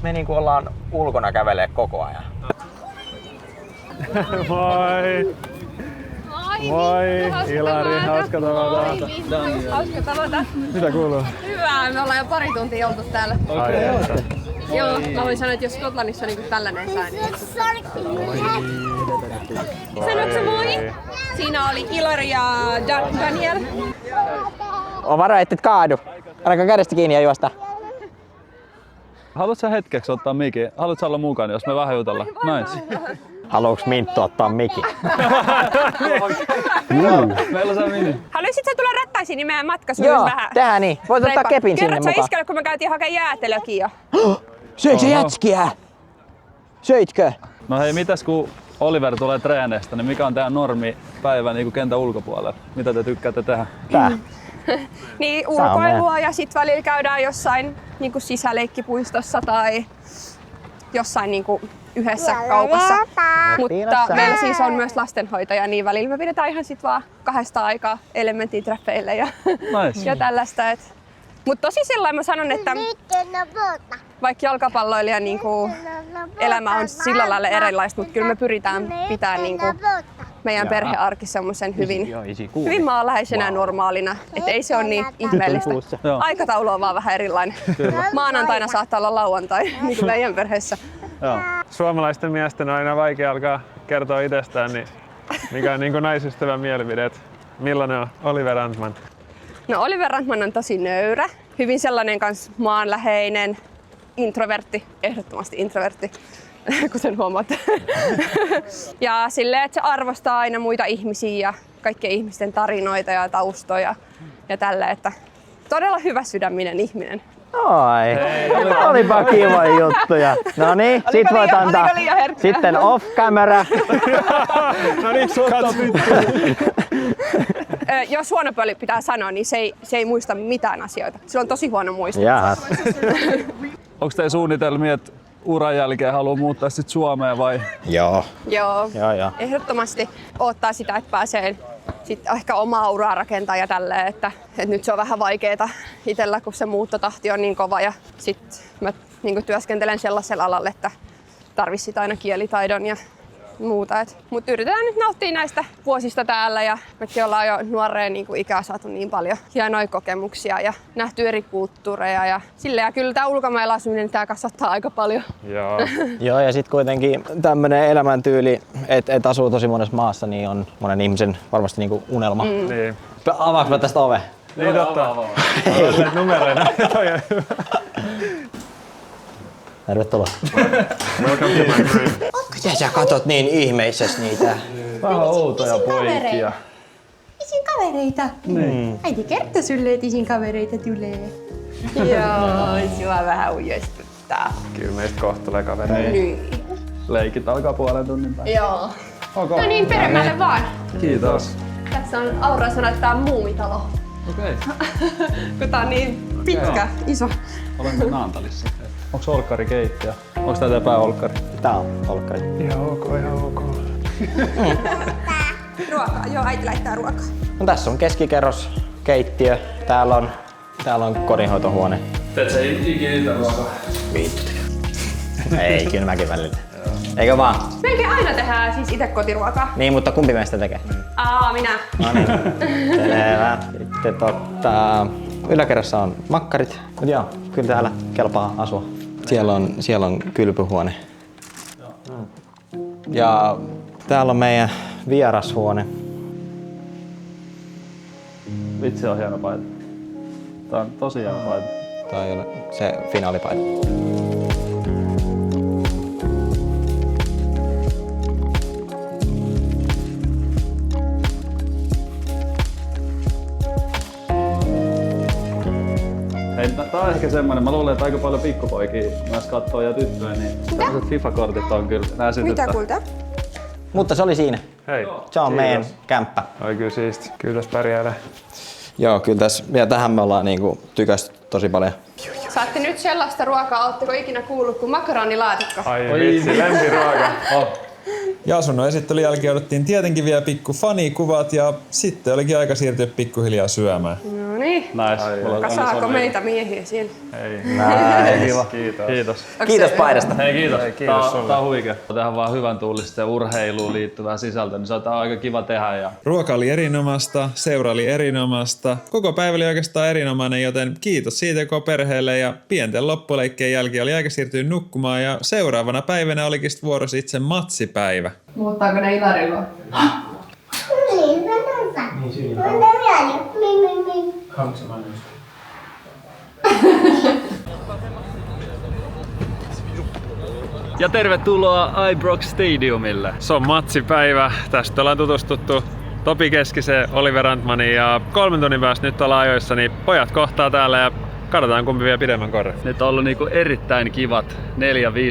me niinku ollaan ulkona kävelee koko ajan. Moi! Moi! Ilari, hauska tavata. Hauska tavata. Mitä kuuluu? Hyvää, me ollaan jo pari tuntia oltu täällä. Okay. Joo, mä voin sanoa, että jos Skotlannissa on niin tällainen sää, niin... Sanoitko moi? Siinä oli Ilari ja Daniel. On varo, et kaadu. Ainakaan kädestä kiinni ja juosta. Haluatko sä hetkeksi ottaa mikin? Haluatko olla mukana, jos me vähän jutellaan? Nice. Haluatko Minttu ottaa mikin? Meillä on se mini. Haluaisitko tulla rattaisiin, niin meidän matka sujuisi vähän? Joo, tehdään niin. Voit ottaa kepin sinne mukaan. Kerrot sä iskelle, kun me käytiin hakemaan jäätelökin jo? Söitkö sä jätskiä? Söitkö? No hei, mitäs kun Oliver tulee treeneistä, niin mikä on teidän normipäivä niin kuin kentän ulkopuolella? Mitä te tykkäätte tehdä? Niin, ulkoilua ja sit välillä käydään jossain niin kuin sisäleikkipuistossa tai jossain niin kuin yhdessä kaupassa. Mutta meillä siis on myös lastenhoitaja, niin välillä me pidetään ihan sit vaan 2 aikaa elementin treffeille ja, ja tällaista. Mutta tosi sellainen mä sanon, että vaikka jalkapalloilija niin elämä on sillä lailla erilaista, mutta kyllä me pyritään pitämään niin meidän perhearki semmoisen hyvin maanläheisenä ja normaalina. Että ei se ole niin ihmeellistä. Aikataulu on vaan vähän erilainen. Maanantaina saattaa olla lauantai niin kuin meidän perheessä. Suomalaisten miesten on aina vaikea alkaa kertoa itsestään, niin mikä on niin naisystävän mielipide? Millainen on Oliver Rantman? No Oliver Rantman on tosi nöyrä, hyvin sellainen kans maanläheinen, introvertti, ehdottomasti introvertti, kuten huomaat. Ja silleen, että se arvostaa aina muita ihmisiä ja kaikkien ihmisten tarinoita ja taustoja ja tällä, että todella hyvä sydäminen ihminen. Oi, olipa kiva juttuja. No niin, sit voit antaa sitten off camera. No niin, jos huono pöly pitää sanoa, niin se ei muista mitään asioita. Sillä on tosi huono muisto. Onko teillä suunnitelmia, että uran jälkeen haluaa muuttaa sit Suomeen vai? Joo. Ehdottomasti odottaa sitä, että pääsee sitten ehkä omaa uraa rakentaa ja tälleen, että nyt se on vähän vaikeeta itsellä, kun se muuttotahti on niin kova ja sitten mä niin työskentelen sellaisella alalla, että tarvitsit aina kielitaidon ja muuta. Mutta yritetään nyt nauttia näistä vuosista täällä ja mekin ollaan jo nuoreen niin kuin ikää saatu niin paljon hienoja kokemuksia ja nähty eri kulttuureja ja silleen. Ja kyllä tää ulkomailla asuminen tää kasvattaa aika paljon. Joo, ja sitten kuitenkin tämmönen elämäntyyli, että asuu tosi monessa maassa, niin on monen ihmisen varmasti niinku unelma. Niin. Avaanko mä tästä ove? Niin totta. Olet numeroina. Tervetuloa. Mitä sä katot niin ihmeissäs niitä? Vähän outoja poikia. Isin kavereita. Äiti kertoi sulle, että isin kavereita tulee. Joo, sua vähän ujostuttaa. Kyllä meistä kohta tulee kavereita. Niin. Leikit alkaa puolen tunnin päästä. Joo. Okay. No niin, peremmälle vaan. Kiitos. Tässä on Aurassa näyttää muumitalo. Okei. Kun tää on niin pitkä, iso. Olemme Naantalissa. Onks olkkari keittiö? Onks tää pääolkkari? Tää on olkkari. Ihan ok. Ruokaa, joo, äiti laittaa ruokaa. No, tässä on keskikerros, keittiö. Täällä on kodinhoitohuone. Teet sä ikinä ruokaa? Viittu. Ei, kyllä mäkin välillä. Eikö vaan? Melkein aina tehdään siis itse kotiruokaa. Niin, mutta kumpi meistä tekee? Minä. No niin. Selvä. Sitten yläkerrassa on makkarit. Mut joo, kyllä täällä kelpaa asua. Siellä on kylpyhuone. Ja täällä on meidän vierashuone. Vitsi on hieno paita. Tää on tosi hieno paita. Tää on se finaalipaita. Hei, tää on ehkä semmonen, mä luulen, että aika paljon pikkupoikia myös kattoo ja tyttöjä, niin tämmöset FIFA-kortit on kyllä nää sytyttää. Mitä kulta? Mutta se oli siinä. Hei. Se on meidän kämppä. Oi kyllä siisti. Kyllä tässä pärjäällä. Joo, kyllä tässä, ja tähän me ollaan niinku tykästy tosi paljon. Saatte nyt sellaista ruokaa, ootteko ikinä kuullut kuin makaronilaatikko? Ai vitsi, lempiruoka. Ja asunnon esittelyn jälkeen otettiin tietenkin vielä pikku fanikuvat ja sitten olikin aika siirtyä pikkuhiljaa syömään. No niin. Nice. Kasaako meitä miehiä siellä? Ei. Kiva. Kiitos. Kiitos paidasta. Hei, kiitos. Kiitos sulle. Tää on huikea. Tähän vaan hyvän tuulista ja urheiluun liittyvää sisältöä, niin se on aika kiva tehdä. Ja... Ruoka oli erinomasta, seura oli erinomasta, koko päivä oli oikeastaan erinomainen, joten kiitos siitä koko perheelle ja pienten loppuleikkien jälkeen oli aika siirtyä nukkumaan ja seuraavana päivänä olikin vuorossa itse matsipäivä. Muuttaako ne Ilarin luo? Ja tervetuloa Ibrox Stadiumille. Se on matsipäivä. Tästä ollaan tutustuttu Topi Keskiseen, Oliver Rantmaniin ja 3 tunnin päästä nyt ollaan ajoissa, niin pojat kohtaa täällä ja katsotaan kumpi vie pidemmän korren. Nyt on ollut niinku erittäin kivat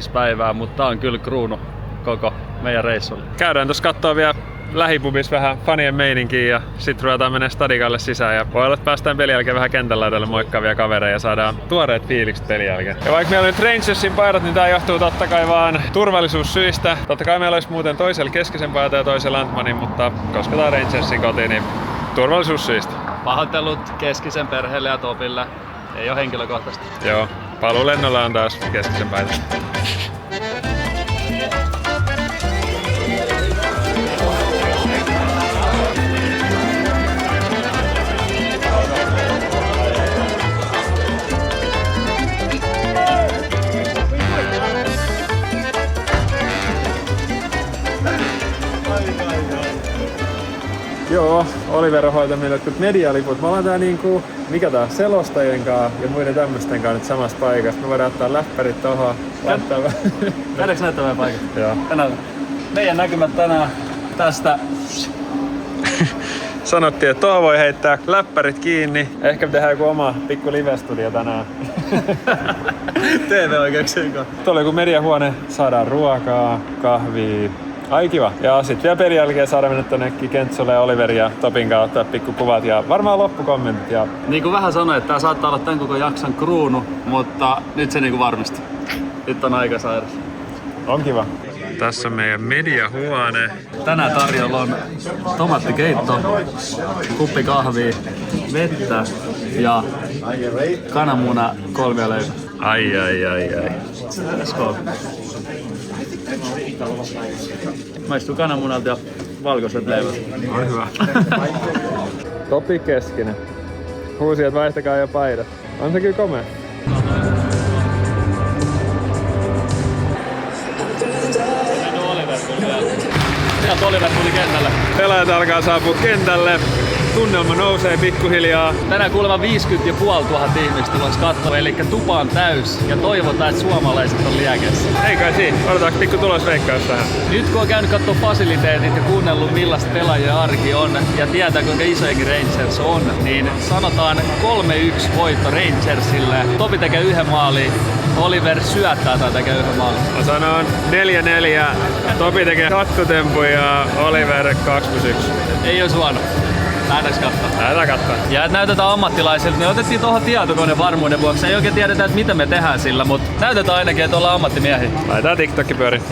4-5 päivää, mutta tää on kyllä kruunu koko meidän reissulle. Käydään tuossa kattoo vielä lähipubissa vähän fanien meininkiä ja sit ruvetaan mennä stadikalle sisään ja voi olla, että päästään pelin jälkeen vähän kentällä tälle moikkaavia kavereja ja saadaan tuoreet fiilikset pelin jälkeen. Ja vaikka meillä on nyt Rangersin paidat, niin tää johtuu totta kai vaan turvallisuussyistä. Totta kai meillä olisi muuten toisella Keskisen paita ja toisella Antmanin, mutta koska tää on Rangersin koti, niin turvallisuussyistä. Pahoittelut Keskisen perheelle ja Topille. Ei oo henkilökohtaisesti. Joo, paluulennolla on taas Keskisen paita. Joo, Oliver hoitaa meille jotkut medialiput. Me ollaan tää niinku, mikä tää, selostajien kanssa ja muiden tämmösten kanssa nyt samassa paikassa. Me voidaan ottaa läppärit tohon, laittaa vähän. Käydäänkö näyttämään paikan? Joo. Meidän näkymät tänään tästä. Sanottiin, että tohon voi heittää läppärit kiinni. Ehkä tehdään joku oma pikku live-studio tänään. TV-oikeuksien kanssa. Tuolla joku mediahuone, saadaan ruokaa, kahvia. Ai kiva. Ja sit vielä pelin jälkeen saadaan mennä tonne Kentsulle ja Oliverin ja Topin kanssa ottaa pikkukuvat ja varmaan loppukommentit. Ja... Niin kuin vähän sanoin, että tää saattaa olla tän koko jakson kruunu, mutta nyt se niinku varmistui. Nyt on aika sairas. On kiva. Tässä on meidän mediahuone. Tänään tarjolla on tomaattikeitto, kuppi kahvia, vettä ja kananmuna kolmioleipä. Ai. Skål. Maistuu kananmunalta ja valkoiset leivät. On hyvä. Topi Keskinen. Huusijat vaihtakaa jo paidat. On se kyllä komea. Sieltä Oliver tuli kentälle. Pelaajat alkaa saapua kentälle. Tunnelma nousee pikkuhiljaa. Tänään kuulemma 50 500 ihmistä tulossa katsoa, eli tupa on täys ja toivotaan, että suomalaiset on liekessä. Ei kai siinä. Odotetaanko pikku tulosveikkaus tähän? Nyt kun on käynyt katsoa fasiliteetit ja kuunnellut millaista pelaajien arki on ja tietää kuinka isoikin Rangers on, niin sanotaan 3-1 voitto Rangersille. Topi tekee yhden maalin, Oliver syöttää tai tekee yhden maalin. Mä sanon 4-4. Topi tekee kattotempu ja Oliver 2+1. Ei oo huono. Lähdetäänkö katsoa? Lähdetään katsoa. Ja näytetään ammattilaisilta. Me otettiin tuohon tietokone varmuuden vuoksi. Ei oikein tiedetä, että mitä me tehdään sillä, mutta näytetään ainakin, että ollaan ammattimiehiä. Laitetaan TikTokki pyörin.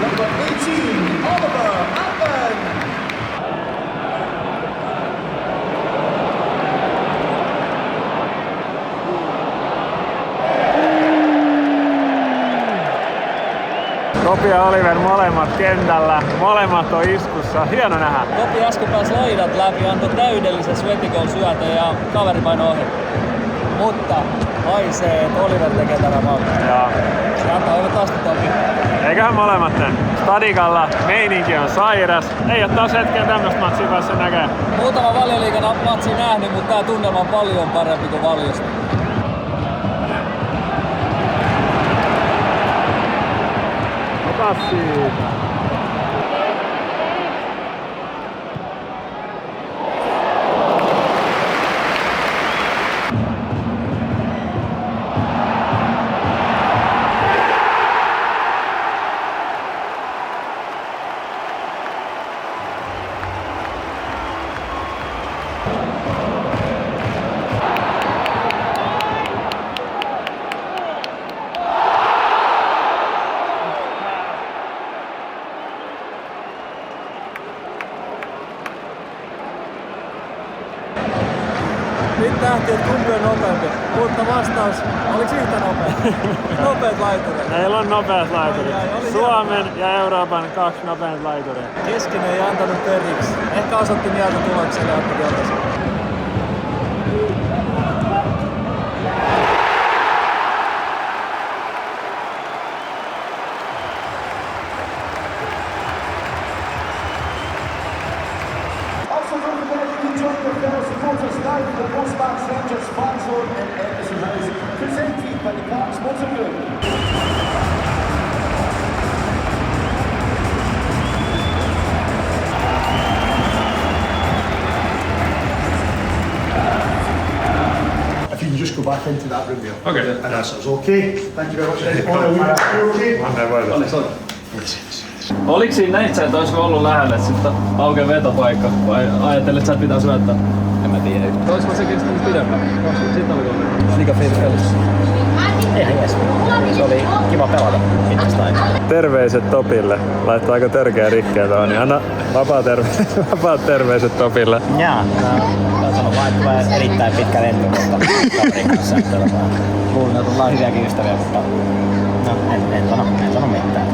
Number 18, Oliver Antman. Topi ja Oliver molemmat kentällä, molemmat on iskussa. Hieno nähdä. Topi äsken pääsi laidat läpi, antoi täydellisen sweatikon syötön ja kaveri paino ohi. Mutta haisee, että Oliver tekee tätä maalta. Joo. Se antaa toivottomasti Topi. Eiköhän molemmat tän. Stadikalla meininki on sairas. Ei oo taas hetken tämmöstä matsia päässyt näkemään. Muutama Valioliigan matsi nähnyt, mutta tää tunnelma on paljon parempi kuin Valiosta. Ota siitä. Nyt nähtiin, että kumpi on nopeampi, mutta vastaus oliko yhtä nopea? Nopeat laiturit. Meillä on nopeat laiturit. Suomen ja Euroopan 2 nopeat laiturit. Keskinen ei antanut periksi. Ehkä osoitti mieltä tulokselle ja otti jotain. you just go back into that room there. Okay. And that's okay. Thank you very much. Okay. Oliko siinä näit sä, että olisiko ollut lähellä, että sitten aukeaa vetopaikka? Vai ajattelit, että sä pitää syöttää? En mä tiedä. Olisiko se kestänyt pidempään? Sitten oliko mikä fiilis pelissä? Ihan jees. Se oli kiva pelata pitkästä aikaa. Terveiset Topille. Laittaa aika törkeä rikkeä tuohon, niin anna vapaat terveiset Topille. Jaa, mä sanon vaan, että tulee erittäin pitkä lento kaverin kanssa. Luulen, että ollaan hyviäkin ystäviä, mutta en sano mitään.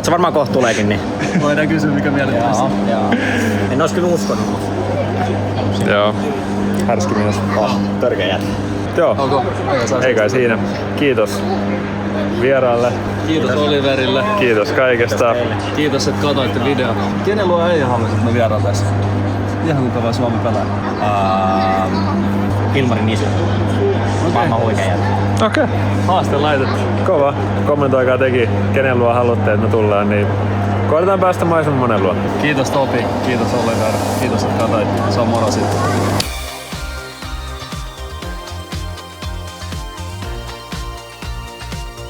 Se varmaan kohta tuleekin, niin... Voidaan kysyä, mikä mielipiteessä. Joo. En ois kyllä uskonut, mutta... Joo. Härski mies. Törkeä jätkä. Joo. Okay. Ei kai siinä. Kiitos vieraalle. Kiitos Oliverille. Kiitos kaikesta. Kiitos, että katsoitte videon. Kenen luo ei haluaisi, että me vieraan tässä? Ihan kuinka vai Suomi pelaa? Ilmarin Nisu. Maailman huikea jätkä. Okei. Haaste laitettu. Kova. Kommentoikaa teki, kenen luo haluatte, että me tullaan, niin koitetaan päästä mahdollisimman monen luo. Kiitos Topi, kiitos Oliver, kiitos että katsoit. Se on moro sitten.